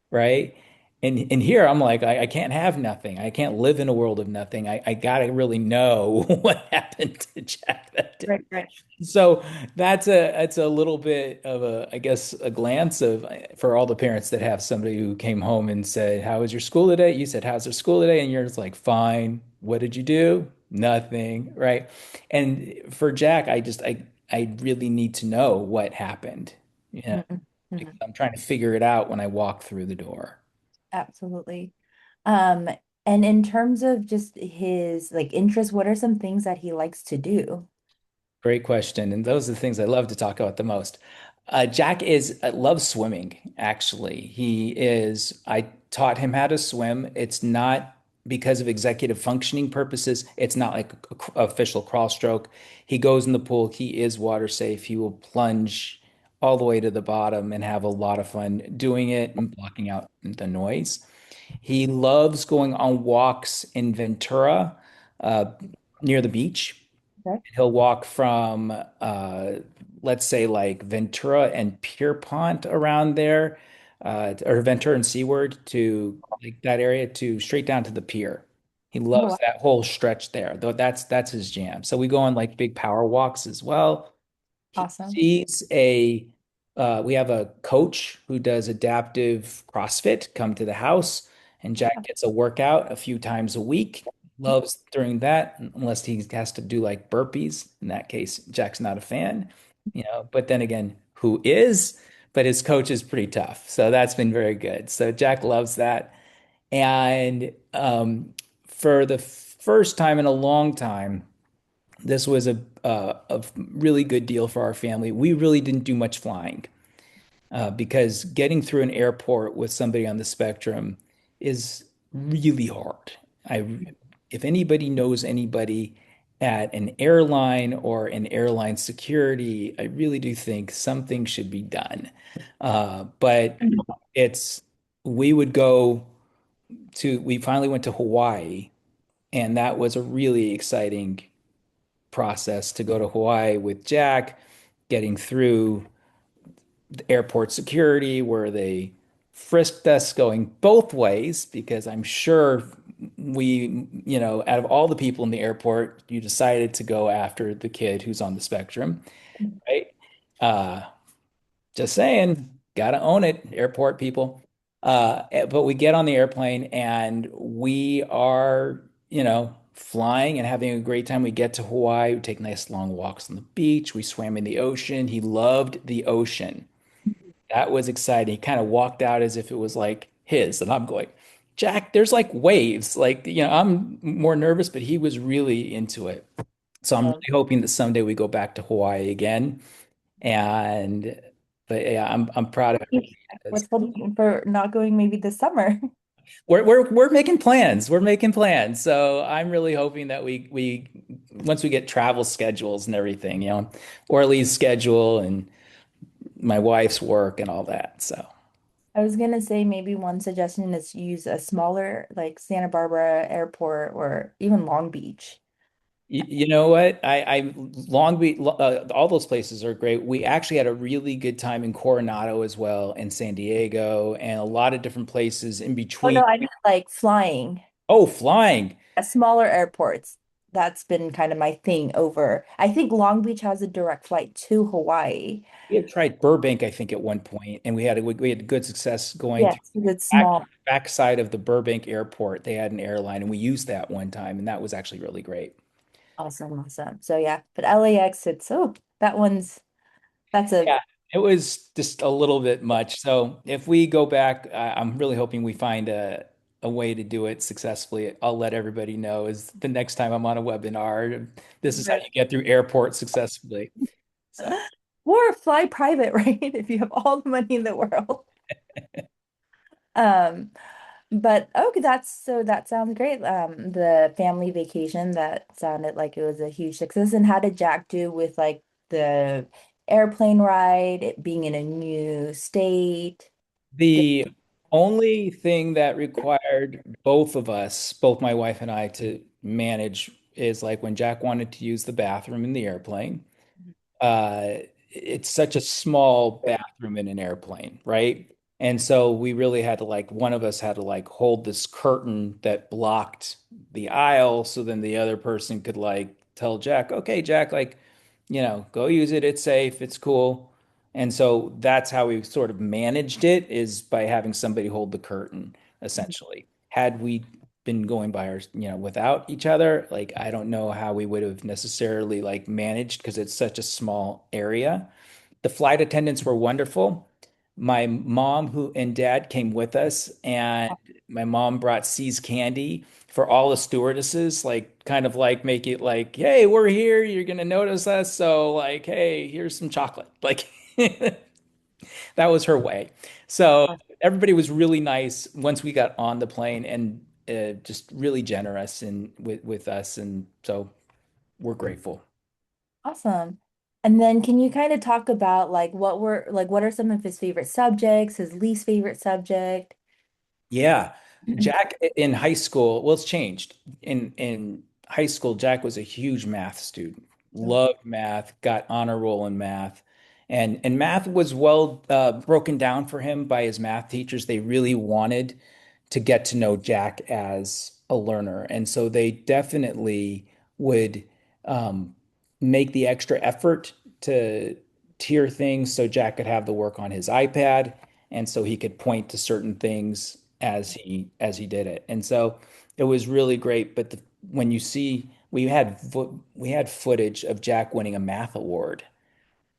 right? And here I'm like, I can't have nothing. I can't live in a world of nothing. I gotta really know what happened to Jack that day. Right, right. So that's a little bit of a, I guess, a glance of for all the parents that have somebody who came home and said, "How was your school today?" You said, "How's their school today?" And you're just like, "Fine." What did you do? Nothing, right? And for Jack, I really need to know what happened. Yeah, Mhm. because Mhm. I'm trying to figure it out when I walk through the door. Absolutely. Um, and in terms of just his like interests, what are some things that he likes to do? Great question. And those are the things I love to talk about the most. Jack is loves swimming, actually. I taught him how to swim. It's not because of executive functioning purposes. It's not like official crawl stroke. He goes in the pool. He is water safe. He will plunge all the way to the bottom and have a lot of fun doing it and blocking out the noise. He loves going on walks in Ventura, uh, near the beach. Okay. He'll walk from, let's say, like Ventura and Pierpont around there, or Ventura and Seaward to like that area to straight down to the pier. He Oh, loves wow. that whole stretch there, though that's his jam. So we go on like big power walks as well. He Awesome. sees we have a coach who does adaptive CrossFit come to the house, and Jack gets a workout a few times a week. Loves doing that, unless he has to do like burpees. In that case, Jack's not a fan, but then again, who is? But his coach is pretty tough. So that's been very good. So Jack loves that. And for the first time in a long time, this was a really good deal for our family. We really didn't do much flying because getting through an airport with somebody on the spectrum is really hard. If anybody knows anybody at an airline or an airline security, I really do think something should be done. But it's, we would go we finally went to Hawaii, and that was a really exciting process to go to Hawaii with Jack, getting through the airport security where they frisked us going both ways because I'm sure out of all the people in the airport, you decided to go after the kid who's on the spectrum, right? Uh, just saying, gotta own it, airport people. But we get on the airplane and we are, flying and having a great time. We get to Hawaii, we take nice long walks on the beach. We swam in the ocean. He loved the ocean. That was exciting. He kind of walked out as if it was like his. And I'm going, Jack, there's like waves. Like, I'm more nervous, but he was really into it. So I'm really hoping that someday we go back to Hawaii again. And but yeah, I'm proud of everything. What's holding for not going maybe this summer? We're making plans. We're making plans. So I'm really hoping that we once we get travel schedules and everything, or at least schedule and my wife's work and all that. So I was gonna say maybe one suggestion is use a smaller like Santa Barbara Airport or even Long Beach. you know what? I Long Beach, all those places are great. We actually had a really good time in Coronado as well, and San Diego, and a lot of different places in Oh no, between. I mean like flying Oh, flying. at smaller airports. That's been kind of my thing over. I think Long Beach has a direct flight to Hawaii. We had tried Burbank, I think, at one point, and we had good success going through Yes, it's back small. backside of the Burbank airport. They had an airline, and we used that one time, and that was actually really great. Awesome, awesome. So yeah, but LAX, that one's that's a Yeah, it was just a little bit much. So if we go back, I'm really hoping we find a way to do it successfully. I'll let everybody know is the next time I'm on a webinar. This is how you get through airport successfully. So. or fly private, right? If you have all the money in the world. Um, but okay, that sounds great. The family vacation that sounded like it was a huge success. And how did Jack do with like the airplane ride, it being in a new state? Did- The only thing that required both of us, both my wife and I, to manage is like when Jack wanted to use the bathroom in the airplane. Uh, it's such a small bathroom in an airplane, right? And so we really had to like one of us had to like hold this curtain that blocked the aisle so then the other person could like tell Jack, okay, Jack, like, go use it. It's safe. It's cool. And so that's how we sort of managed it is by having somebody hold the curtain, essentially. Had we been going by without each other, like I don't know how we would have necessarily like managed because it's such a small area. The flight attendants were wonderful. My mom who and dad came with us, and my mom brought See's candy for all the stewardesses, like kind of like make it like, hey, we're here, you're gonna notice us. So like, hey, here's some chocolate. Like That was her way. So everybody was really nice once we got on the plane and just really generous and with us, and so we're grateful. Awesome. And then can you kind of talk about what are some of his favorite subjects, his least favorite subject? Yeah. Jack in high school, well, it's changed. In high school, Jack was a huge math student. Loved math, got honor roll in math. And math was well broken down for him by his math teachers. They really wanted to get to know Jack as a learner. And so they definitely would um, make the extra effort to tier things so Jack could have the work on his iPad and so he could point to certain things as he did it. And so it was really great. But when you see we had footage of Jack winning a math award.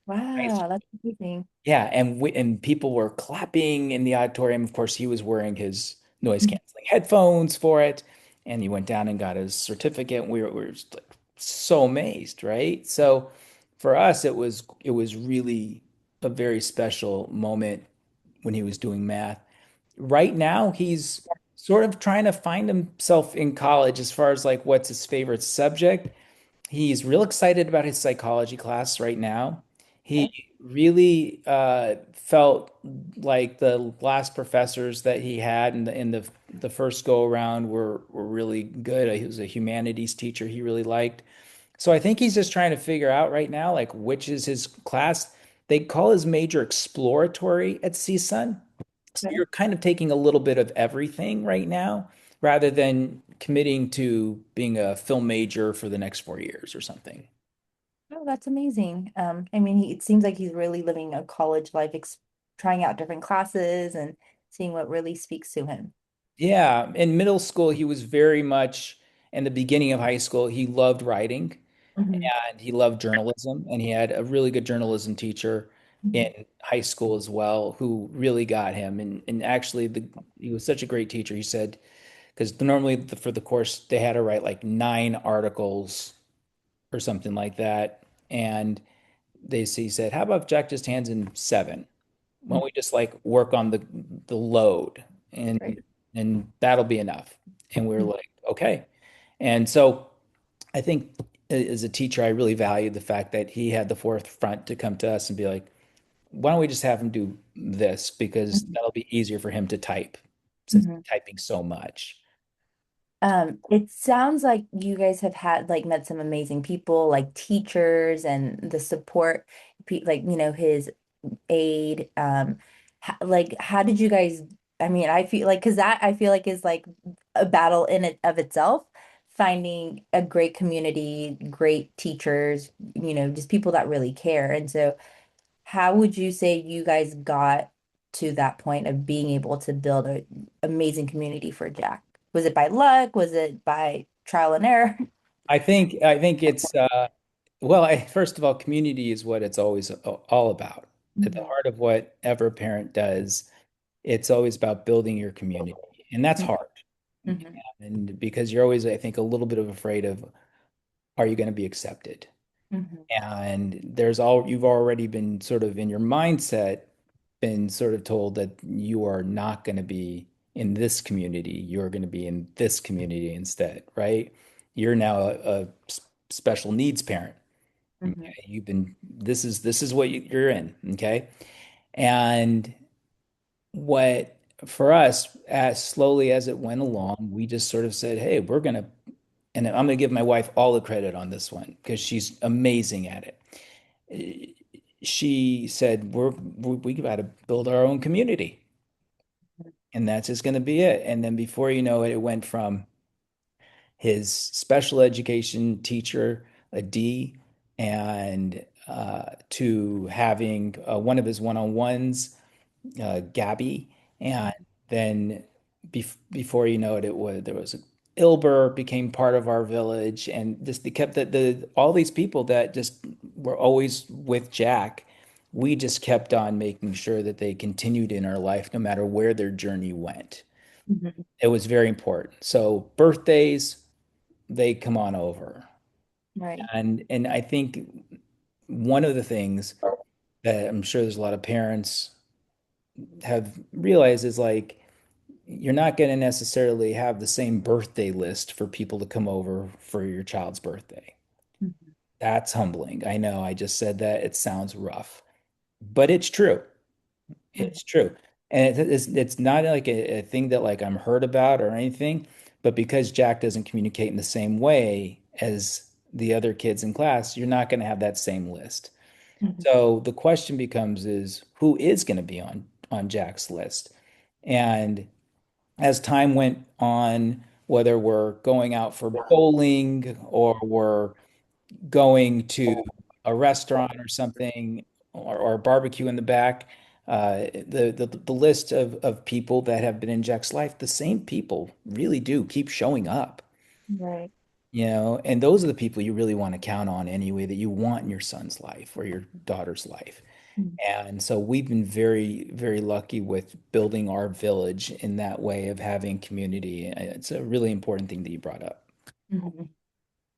Right? Wow, that's amazing. Yeah, and people were clapping in the auditorium. Of course, he was wearing his noise Mhm. canceling headphones for it, and he went down and got his certificate. We were just like so amazed, right? So for us, it was really a very special moment when he was doing math. Right now, he's sort of trying to find himself in college as far as like what's his favorite subject. He's real excited about his psychology class right now. Okay. He really felt like the last professors that he had in the first go around were really good. He was a humanities teacher he really liked. So I think he's just trying to figure out right now like which is his class. They call his major exploratory at CSUN. So Okay. you're kind of taking a little bit of everything right now rather than committing to being a film major for the next 4 years or something. Oh, that's amazing. I mean, it seems like he's really living a college life, ex trying out different classes and seeing what really speaks to him. Yeah, in middle school, he was very much, in the beginning of high school, he loved writing Hmm. and he loved journalism. And he had a really good journalism teacher Hmm. in high school as well who really got him. And actually, he was such a great teacher. He said, because normally for the course, they had to write like 9 articles or something like that. And he said, how about if Jack just hands in 7? Why don't we just like work on the load Right. and that'll be enough. And we were like, okay. And so I think as a teacher, I really valued the fact that he had the forefront to come to us and be like, why don't we just have him do this? Because Mhm. that'll be easier for him to type since Mhm. he's typing so much. It sounds like you guys have had like met some amazing people, like teachers and the support, like his aid. Like how did you guys? I mean, I feel like because that I feel like is like a battle in it of itself. Finding a great community, great teachers, just people that really care. And so, how would you say you guys got to that point of being able to build an amazing community for Jack? Was it by luck? Was it by trial and error? I think it's well, first of all, community is what it's always all about. At the Mhm. heart of whatever parent does, it's always about building your community, and that's hard. Mhm. And because you're always, I think, a little bit of afraid of, are you going to be accepted? Mhm. And there's all you've already been sort of in your mindset, been sort of told that you are not going to be in this community. You're going to be in this community instead, right? You're now a special needs parent. Mhm. Okay? This is what you're in, okay? And what for us, as slowly as it went along, we just sort of said, hey, we're gonna, and I'm gonna give my wife all the credit on this one because she's amazing at it. She said, we got to build our own community, and that's just gonna be it. And then before you know it, it went from his special education teacher, a D, and to having one of his one-on-ones, Gabby, and then before you know it, there was a Ilber became part of our village, and just they kept the all these people that just were always with Jack. We just kept on making sure that they continued in our life no matter where their journey went. Mhm. It was very important. So birthdays, they come on over. Right. And I think one of the things that I'm sure there's a lot of parents have realized is like you're not going to necessarily have the same birthday list for people to come over for your child's birthday. Mhm. That's humbling. I know I just said that. It sounds rough, but it's true. Mhm. It's true. And it's not like a thing that like I'm hurt about or anything, but because Jack doesn't communicate in the same way as the other kids in class, you're not going to have that same list. Mhm. So the question becomes is who is going to be on Jack's list? And as time went on, whether we're going out for bowling or we're going to a restaurant or something or a barbecue in the back, the list of people that have been in Jack's life, the same people really do keep showing up, Right. and those are the people you really want to count on anyway that you want in your son's life or your daughter's life. Mhm. And so we've been very, very lucky with building our village in that way of having community. It's a really important thing that you brought up. Mhm.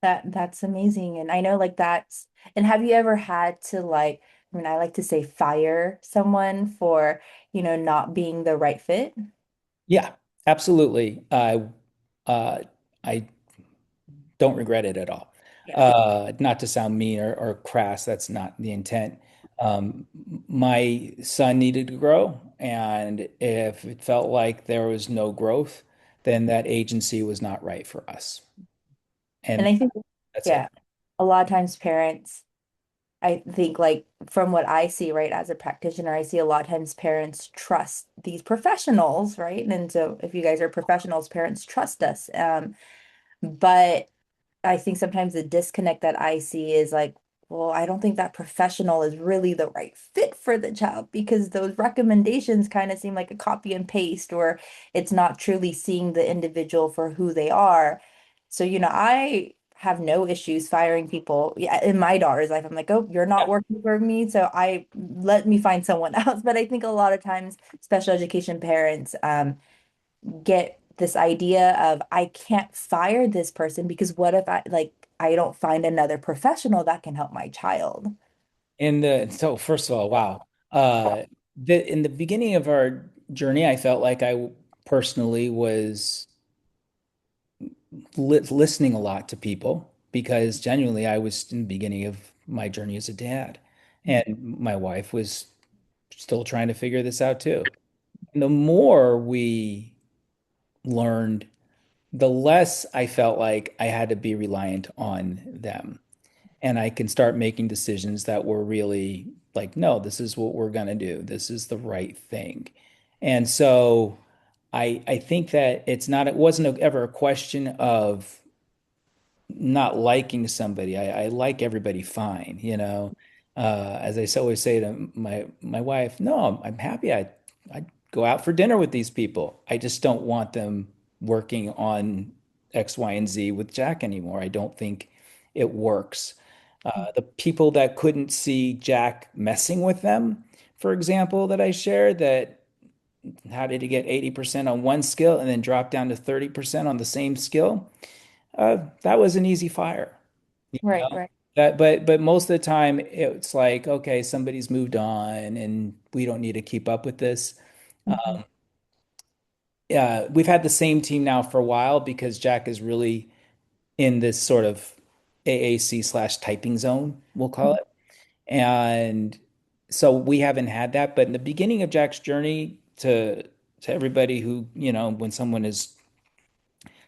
That's amazing. And I know like and have you ever had to like, I mean, I like to say fire someone for, not being the right fit? Yeah, absolutely. I don't regret it at all. Yeah. Not to sound mean or crass, that's not the intent. Um, my son needed to grow, and if it felt like there was no growth, then that agency was not right for us. And And I think, that's it. yeah, a lot of times parents, I think like from what I see, right, as a practitioner, I see a lot of times parents trust these professionals, right? And so if you guys are professionals, parents trust us. But I think sometimes the disconnect that I see is like, well, I don't think that professional is really the right fit for the child because those recommendations kind of seem like a copy and paste, or it's not truly seeing the individual for who they are. So, I have no issues firing people. Yeah, in my daughter's life, I'm like, oh, you're not working for me, so I let me find someone else. But I think a lot of times special education parents, get this idea of I can't fire this person because what if I don't find another professional that can help my child? So first of all, wow. In the beginning of our journey, I felt like I personally was listening a lot to people because genuinely I was in the beginning of my journey as a dad, and my wife was still trying to figure this out too. And the more we learned, the less I felt like I had to be reliant on them. And I can start making decisions that were really like, no, this is what we're going to do. This is the right thing. And so I think that it wasn't ever a question of not liking somebody. I like everybody fine, you know. As always say to my wife, no, I'm happy. I go out for dinner with these people. I just don't want them working on X, Y, and Z with Jack anymore. I don't think it works. The people that couldn't see Jack messing with them, for example, that I shared, that how did he get 80% on one skill and then drop down to 30% on the same skill? That was an easy fire. You Right, know? right. But most of the time it's like, okay, somebody's moved on and we don't need to keep up with this. Mhm. We've had the same team now for a while because Jack is really in this sort of AAC slash typing zone, we'll call it. And so we haven't had that. But in the beginning of Jack's journey to everybody who, when someone is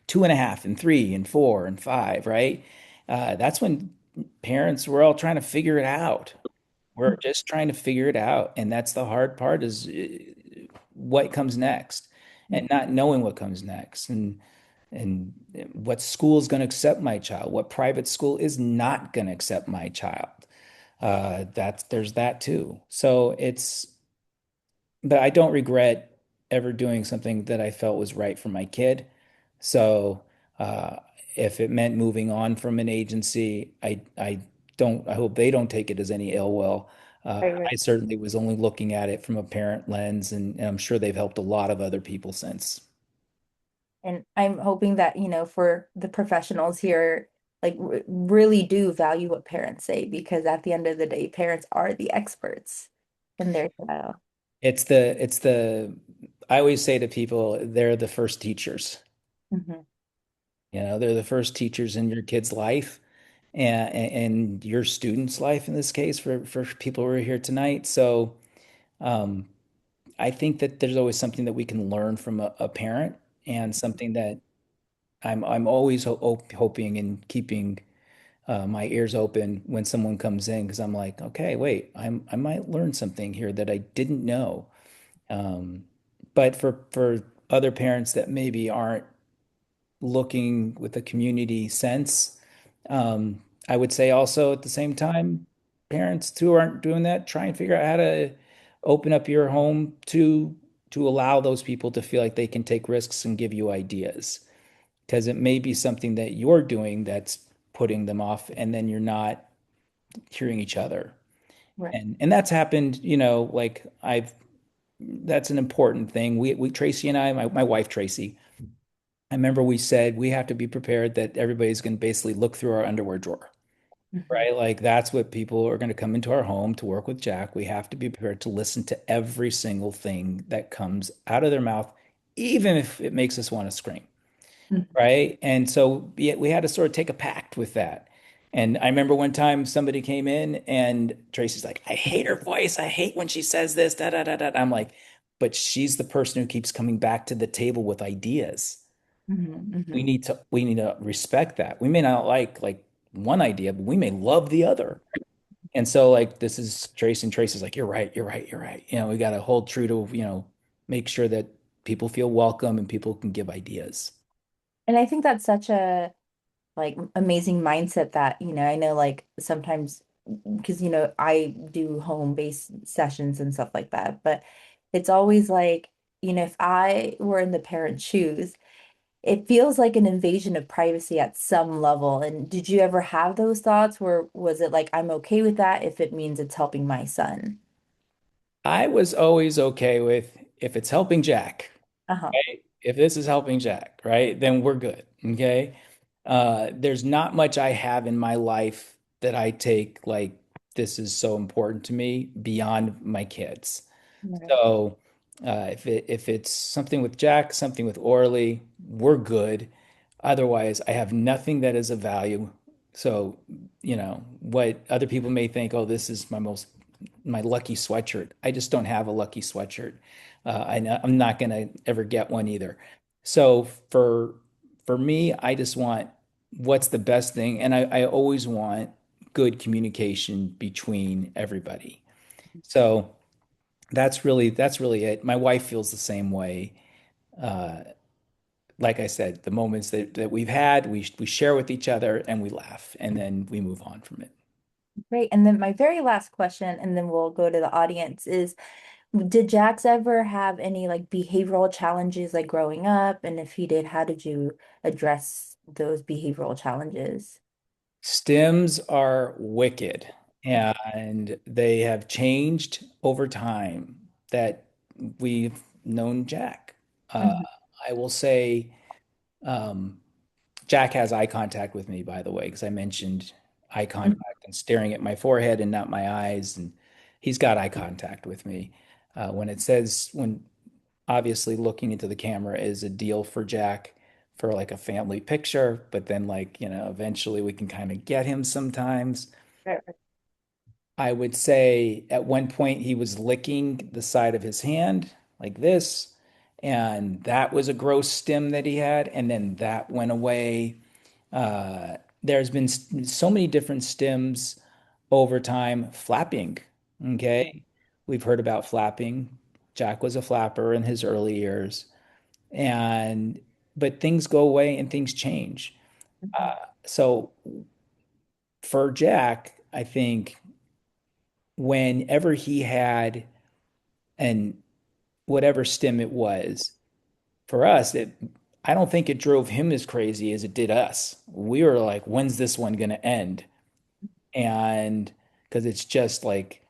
2.5 and 3 and 4 and 5, right? That's when parents were all trying to figure it out. We're just trying to figure it out, and that's the hard part is what comes next, and not knowing what comes next, and what school is going to accept my child, what private school is not going to accept my child. There's that too. But I don't regret ever doing something that I felt was right for my kid. So uh, if it meant moving on from an agency, I hope they don't take it as any ill will. Right, right. I certainly was only looking at it from a parent lens, and I'm sure they've helped a lot of other people since. And I'm hoping that, for the professionals here, like really do value what parents say because at the end of the day, parents are the experts in their child. it's the I always say to people, they're the first teachers. Hmm. They're the first teachers in your kid's life and your student's life in this case for people who are here tonight. So um, I think that there's always something that we can learn from a parent and something that I'm always hoping and keeping my ears open when someone comes in because I'm like, okay, wait, I might learn something here that I didn't know. Um, but for other parents that maybe aren't looking with a community sense, I would say also at the same time, parents who aren't doing that, try and figure out how to open up your home to allow those people to feel like they can take risks and give you ideas. Because it may be something that you're doing that's putting them off, and then you're not hearing each other. Right. And that's happened, like I've that's an important thing. We Tracy and I, my wife Tracy, I remember we said we have to be prepared that everybody's going to basically look through our underwear drawer, Hmm. right? Like that's what people are going to come into our home to work with Jack. We have to be prepared to listen to every single thing that comes out of their mouth, even if it makes us want to scream, right? And so we had to sort of take a pact with that. And I remember one time somebody came in and Tracy's like, I hate her voice. I hate when she says this, da da da da. I'm like, but she's the person who keeps coming back to the table with ideas. Hmm. We Hmm. need to we need to respect that. We may not like one idea, but we may love the other. And so like this is Tracy and Tracy's like, you're right, you're right, you're right. We got to hold true to, make sure that people feel welcome and people can give ideas. And I think that's such a like amazing mindset that, I know like sometimes because I do home-based sessions and stuff like that, but it's always like, if I were in the parent shoes, it feels like an invasion of privacy at some level. And did you ever have those thoughts where was it like I'm okay with that if it means it's helping my son? I was always okay with if it's helping Jack, Uh-huh. right? If this is helping Jack, right, then we're good. Okay. There's not much I have in my life that I take like this is so important to me beyond my kids. Right. So if it's something with Jack, something with Orly, we're good. Otherwise, I have nothing that is of value. So, what other people may think, oh, this is my lucky sweatshirt. I just don't have a lucky sweatshirt. I'm not gonna ever get one either. So for me, I just want what's the best thing, and I always want good communication between everybody. So that's really it. My wife feels the same way. Uh, like I said, the moments that we've had, we share with each other and we laugh, and then we move on from it. Great. And then my very last question, and then we'll go to the audience, is did Jax ever have any like behavioral challenges like growing up? And if he did, how did you address those behavioral challenges? Stims are wicked, and they have changed over time that we've known Jack. Uh, Mhm. I will say, um, Jack has eye contact with me, by the way, because I mentioned eye Mhm. contact and staring at my forehead and not my eyes, and he's got eye contact with me. When obviously looking into the camera is a deal for Jack for like a family picture, but then like, eventually we can kind of get him sometimes. Right, right. I would say at one point he was licking the side of his hand like this, and that was a gross stim that he had, and then that went away. There's been so many different stims over time. Flapping, okay? We've heard about flapping. Jack was a flapper in his early years, and but things go away and things change. Mhm. So for Jack, I think whenever he had and whatever stim it was, for us, I don't think it drove him as crazy as it did us. We were like, when's this one going to end? And because it's just like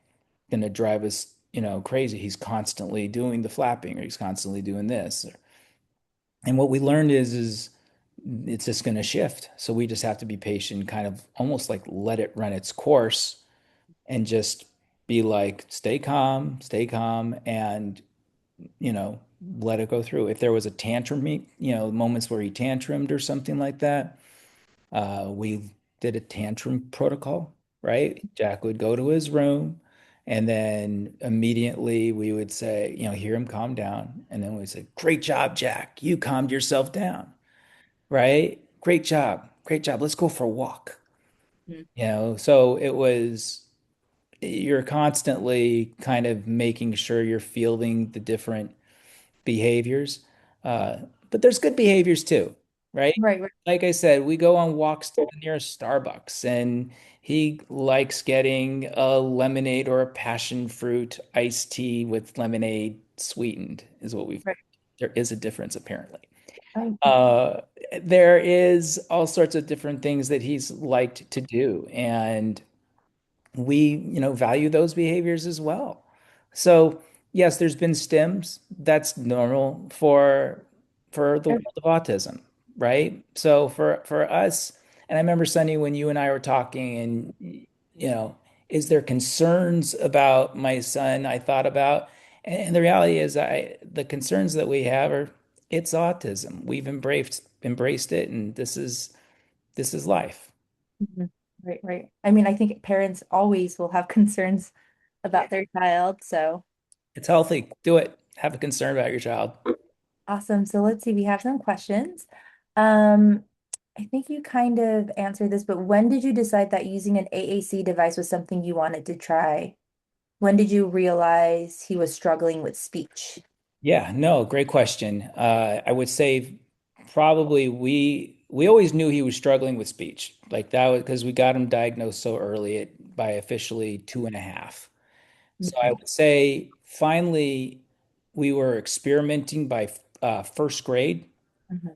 going to drive us, crazy. He's constantly doing the flapping or he's constantly doing this. And what we learned is it's just going to shift. So we just have to be patient, kind of almost like let it run its course and just be like, stay calm, and let it go through. If there was a tantrum, moments where he tantrumed or something like that, we did a tantrum protocol, right? Jack would go to his room, and then immediately we would say, hear him calm down. And then we'd say, great job, Jack. You calmed yourself down, right? Great job. Great job. Let's go for a walk. Mhm. So you're constantly kind of making sure you're fielding the different behaviors. Uh, but there's good behaviors too, right? Right, right, Like I said, we go on walks to the nearest Starbucks, and he likes getting a lemonade or a passion fruit iced tea with lemonade sweetened, is what we've. right. There is a difference apparently. Oh, Uh, there is all sorts of different things that he's liked to do, and we, value those behaviors as well. So, yes, there's been stims. That's normal for the world of autism, right? So for us, and I remember Sunny when you and I were talking, and is there concerns about my son I thought about? And the reality is the concerns that we have are it's autism. We've embraced it, and this is life. mhm. Right, right. I mean, I think parents always will have concerns about their child. So It's healthy. Do it. Have a concern about your child. awesome. So let's see, we have some questions. Um, I think you kind of answered this, but when did you decide that using an AAC device was something you wanted to try? When did you realize he was struggling with speech? Yeah, no, great question. I would say probably we always knew he was struggling with speech. Like that was because we got him diagnosed so early by officially 2.5. So I Mhm, would say finally we were experimenting by first grade mhm,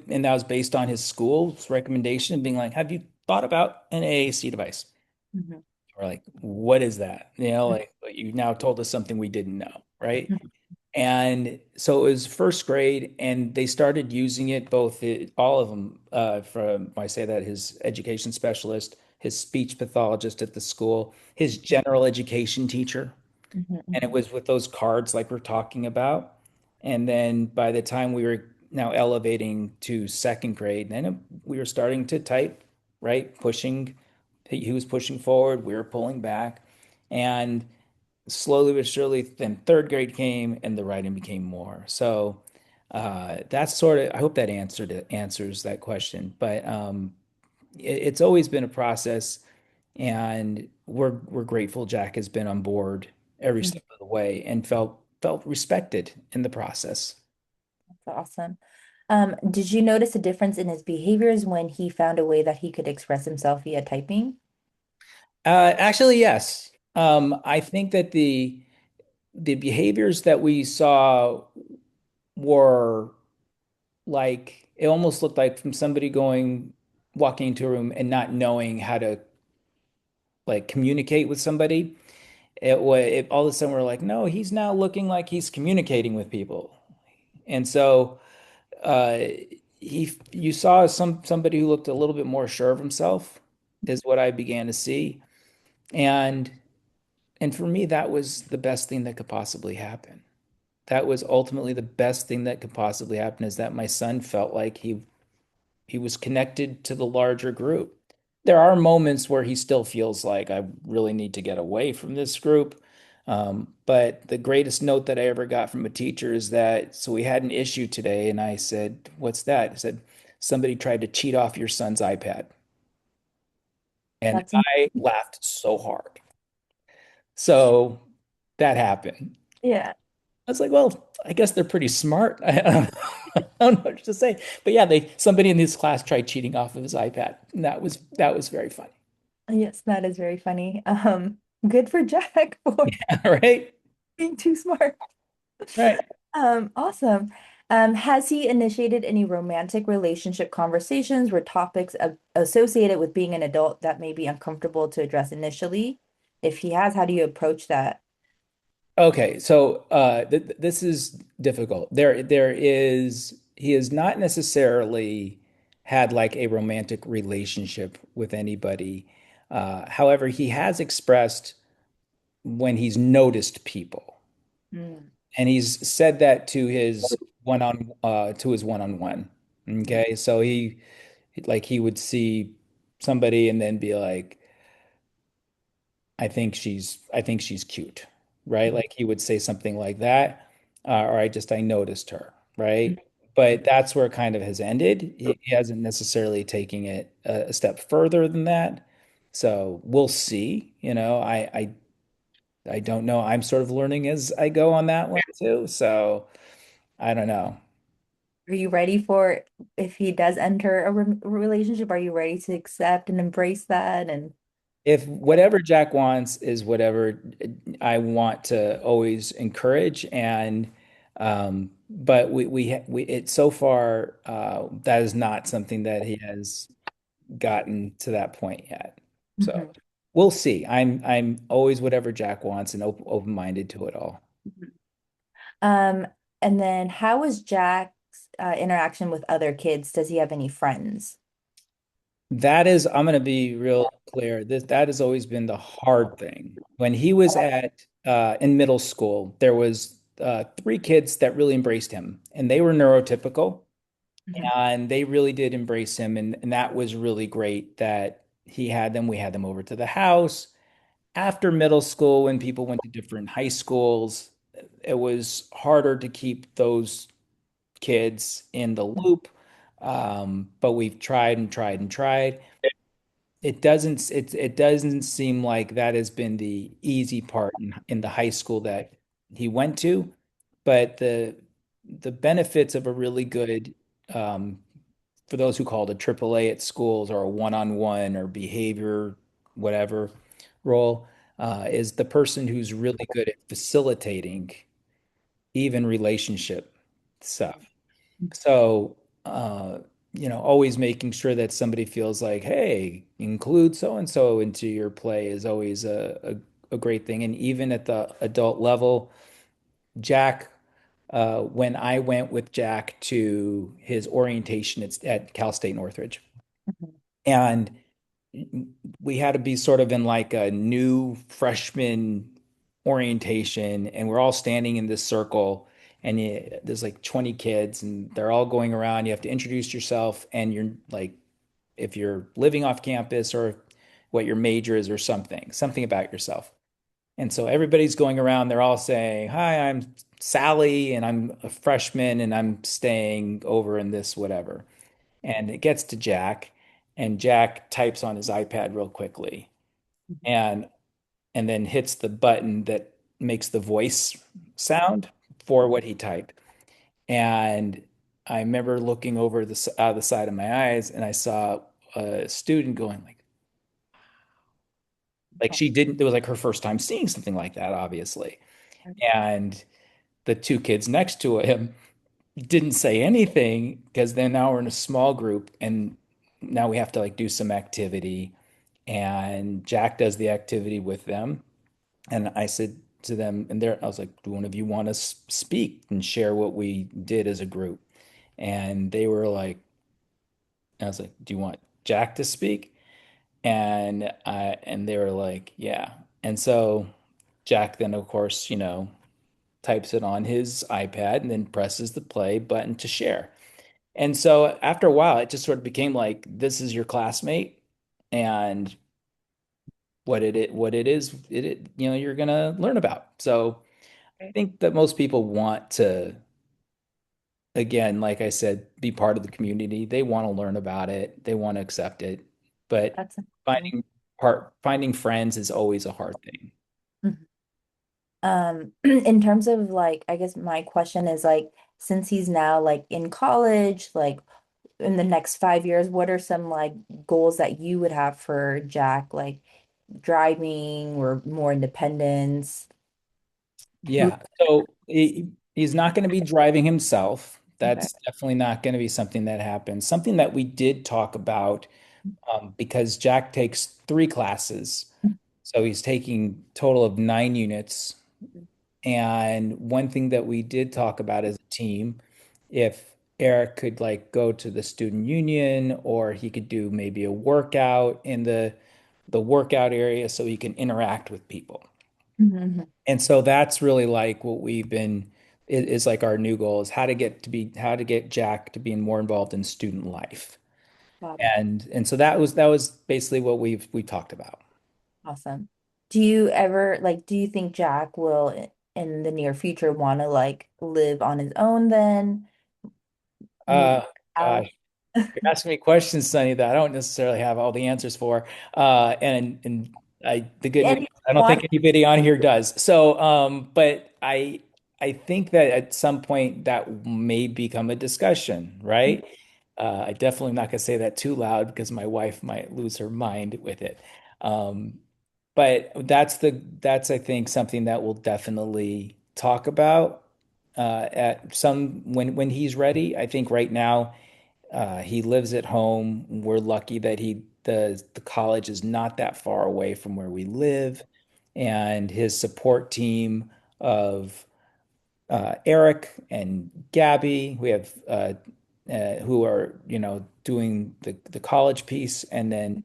and that was based on his school's recommendation, being like, have you thought about an AAC device? mhm, We're like, what is that? mhm, Like you now told us something we didn't know, right? mhm, And so it was first grade, and they started using it all of them, from, I say that, his education specialist, his speech pathologist at the school, his general education teacher. mhm, And it mhm, was with those cards like we're talking about. And then by the time we were now elevating to second grade, then we were starting to type, right? He was pushing forward, we were pulling back. And slowly but surely, then third grade came and the writing became more. So that's sort of, I hope that answers that question. But it's always been a process, and we're grateful Jack has been on board every mhm. step of the way and felt respected in the process. That's awesome. Did you notice a difference in his behaviors when he found a way that he could express himself via typing? Actually, yes. I think that the behaviors that we saw were like it almost looked like from somebody walking into a room and not knowing how to like communicate with somebody. All of a sudden we're like, no, he's now looking like he's communicating with people. And so uh you saw somebody who looked a little bit more sure of himself is what I began to see. And for me, that was the best thing that could possibly happen. That was ultimately the best thing that could possibly happen, is that my son felt like he was connected to the larger group. There are moments where he still feels like I really need to get away from this group. But the greatest note that I ever got from a teacher is that, so we had an issue today, and I said, what's that? He said, somebody tried to cheat off your son's iPad. And That's I laughed so hard. So that happened. yeah. I was like, well, I guess they're pretty smart. I don't know what to say. But yeah, somebody in this class tried cheating off of his iPad. And that was very funny. Yes, that is very funny. Good for Jack for Right? being too smart. Right. Awesome. Has he initiated any romantic relationship conversations where topics associated with being an adult that may be uncomfortable to address initially? If he has, how do you approach that? Okay, so this is difficult. He has not necessarily had like a romantic relationship with anybody. However, he has expressed when he's noticed people. Mm. And he's said that to his one-on-one. Okay. So he would see somebody and then be like, I think she's cute, right? Like he would say something like that, or I noticed her, right? But that's where it kind of has ended. He hasn't necessarily taken it a step further than that. So we'll see. I don't know. I'm sort of learning as I go on that one too. So I don't know. Are you ready for if he does enter a re relationship? Are you ready to accept and embrace that? And If whatever Jack wants is whatever I want to always encourage, and but we it so far that is not something that he has gotten to that point yet. So Mhm. we'll see. I'm always whatever Jack wants and open-minded to it all. Mhm. Um, and then how was Jack's interaction with other kids? Does he have any friends? I'm going to be real clear. That has always been the hard thing. When he was at in middle school, there was three kids that really embraced him, and they were neurotypical, Mhm. and they really did embrace him, and that was really great that he had them. We had them over to the house. After middle school, when people went to different high schools, it was harder to keep those kids in the loop. But we've tried and tried and tried. It doesn't seem like that has been the easy part in the high school that he went to, but the benefits of a really good um, for those who call it a AAA at schools or a one-on-one or behavior whatever role is the person who's really good at facilitating even relationship stuff. So, always making sure that somebody feels like, hey, include so and so into your play is always a great thing. And even at the adult level, Jack, when I went with Jack to his orientation at Cal State Northridge, Mhm. and we had to be sort of in like a new freshman orientation, and we're all standing in this circle, and there's like 20 kids, and they're all going around. You have to introduce yourself, and you're like, if you're living off campus or what your major is or something about yourself. And so everybody's going around, they're all saying, hi, I'm Sally, and I'm a freshman, and I'm staying over in this whatever. And it gets to Jack, and Jack types on his iPad real quickly and and then hits the button that makes the voice sound for what he typed. And I remember looking over out of the side of my eyes, and I saw a student going like she didn't, it was like her first time seeing something like that, obviously. And the two kids next to him didn't say anything because then now we're in a small group and now we have to like do some activity. And Jack does the activity with them. And I said to them, and I was like, do one of you want to speak and share what we did as a group? And they were like, I was like, do you want Jack to speak? And they were like, yeah. And so Jack then, of course, types it on his iPad and then presses the play button to share. And so after a while, it just sort of became like, this is your classmate, and what it is, you're gonna learn about. So I think that most people want to, again, like I said, be part of the community. They want to learn about it. They want to accept it. But That's amazing. finding friends is always a hard thing. Mhm. In terms of like, I guess my question is like, since he's now like in college, like in the next 5 years, what are some like goals that you would have for Jack, like driving or more independence? Who? Yeah. So he's not going to be driving himself. Okay. That's definitely not going to be something that happens. Something that we did talk about because Jack takes three classes. So he's taking total of 9 units. And one thing that we did talk about as a team, if Eric could like go to the student union or he could do maybe a workout in the workout area so he can interact with people. Mhm. And so that's really like what we've been is like our new goal is how to get Jack to being more involved in student life. Got it. And so that was basically what we talked about. Awesome. Do you ever like, do you think Jack will in the near future want to like live on his own then, move Uh out? gosh, you're asking me questions, Sonny, that I don't necessarily have all the answers for. And the good news, And you I don't think want anybody on here does. So, but I think that at some point that may become a discussion, right? I definitely not gonna say that too loud because my wife might lose her mind with it. Um, but that's I think something that we'll definitely talk about at some when he's ready. I think right now. He lives at home. We're lucky that the college is not that far away from where we live, and his support team of Eric and Gabby, we have who are doing the college piece, and then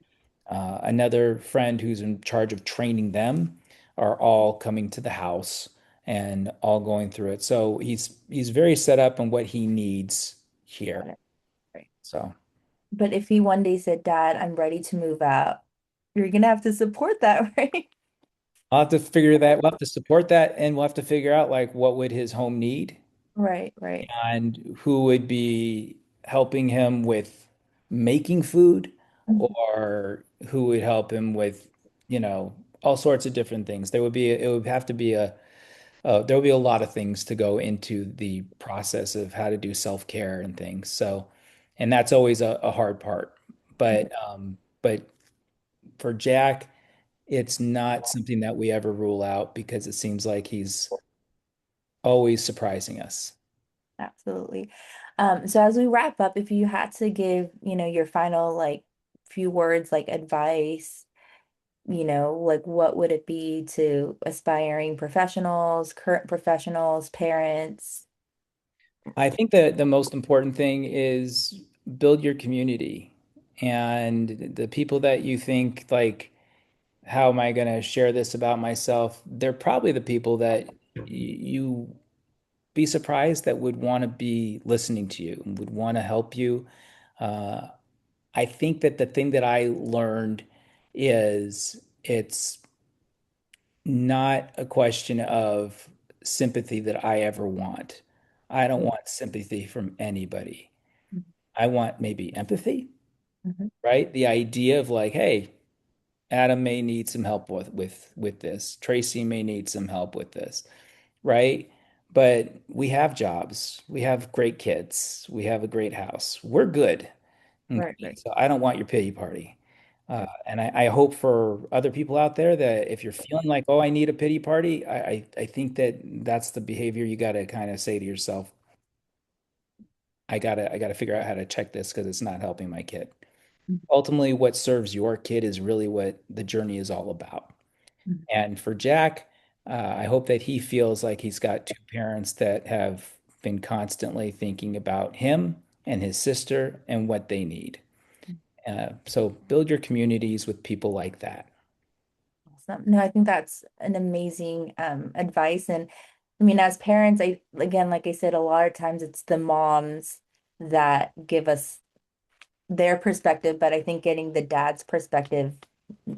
another friend who's in charge of training them are all coming to the house and all going through it. So he's very set up on what he needs got here. it. Right. So. But if he one day said, Dad, I'm ready to move out, you're gonna have to support that, right? I'll have to figure that. We'll have to support that, and we'll have to figure out like what would his home need, Right, right. and who would be helping him with making food, Mhm. or who would help him with, you know, all sorts of different things. It would have to be there would be a lot of things to go into the process of how to do self-care and things. So, and that's always a hard part. But for Jack, it's not something that we ever rule out because it seems like he's always surprising us. Absolutely. So as we wrap up, if you had to give, your final like few words like advice, like what would it be to aspiring professionals, current professionals, parents? I think that the most important thing is build your community and the people that you think like, how am I going to share this about myself? They're probably the people that you be surprised that would want to be listening to you and would want to help you. Uh, I think that the thing that I learned is it's not a question of sympathy that I ever want. I don't want sympathy from anybody. I want maybe empathy, Mhm. right? The idea of like, hey, Adam may need some help with this. Tracy may need some help with this, right? But we have jobs. We have great kids. We have a great house. We're good. Right, Okay, right. so I don't want your pity party. And I hope for other people out there that if you're feeling like, oh, I need a pity party, I think that that's the behavior you got to kind of say to yourself, I gotta figure out how to check this because it's not helping my kid. Ultimately, what serves your kid is really what the journey is all about. Mhm. And for Jack, I hope that he feels like he's got two parents that have been constantly thinking about him and his sister and what they need. So build your communities with people like that. Awesome. No, I think that's an amazing advice. And I mean, as parents, I again, like I said, a lot of times it's the moms that give us their perspective, but I think getting the dad's perspective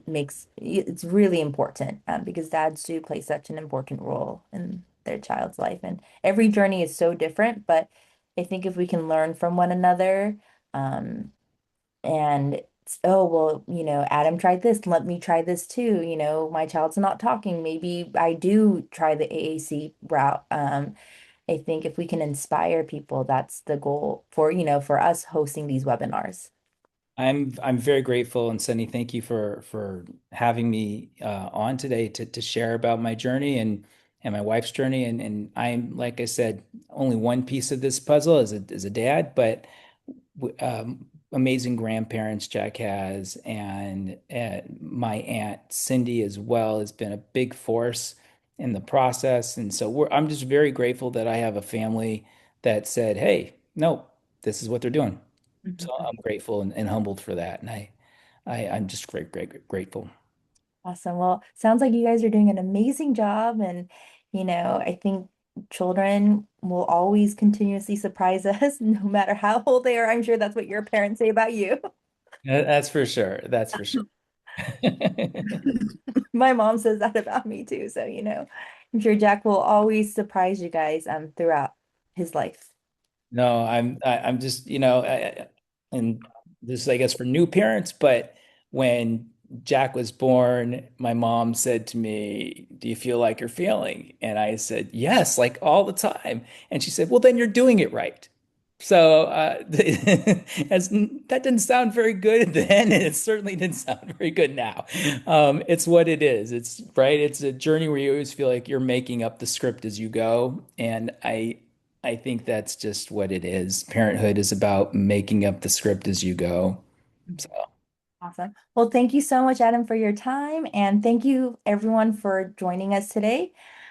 makes it's really important because dads do play such an important role in their child's life, and every journey is so different. But I think if we can learn from one another, um, and oh well, Adam tried this, let me try this too. My child's not talking, maybe I do try the AAC route. I think if we can inspire people, that's the goal for us hosting these webinars. I'm very grateful, and Sunny, thank you for having me on today to share about my journey and my wife's journey. And I'm, like I said, only one piece of this puzzle as a dad, but amazing grandparents Jack has, and my aunt Cindy as well has been a big force in the process. And so I'm just very grateful that I have a family that said, "Hey, no, this is what they're doing." So Mhm. I'm grateful and humbled for that, and I'm just grateful. Awesome. Well, sounds like you guys are doing an amazing job. And, I think children will always continuously surprise us, no matter how old they are. I'm sure that's what your parents say about you. That's for sure. That's for sure. My mom says that about me too. So, I'm sure Jack will always surprise you guys throughout his life. No, I'm just, and this is, I guess, for new parents, but when Jack was born, my mom said to me, "Do you feel like you're feeling?" And I said, "Yes, like all the time." And she said, "Well, then you're doing it right." So as that didn't sound very good then, and it certainly didn't sound very good now. It's what it is. It's right. It's a journey where you always feel like you're making up the script as you go, and I think that's just what it is. Parenthood is about making up the script as you go. So Awesome. Well, thank you so much, Adam, for your time. And thank you, everyone, for joining us today.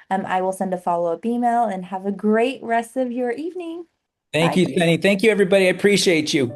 I will send a follow-up email and have a great rest of your evening. thank Bye. you, Penny. Thank you, everybody. I appreciate you.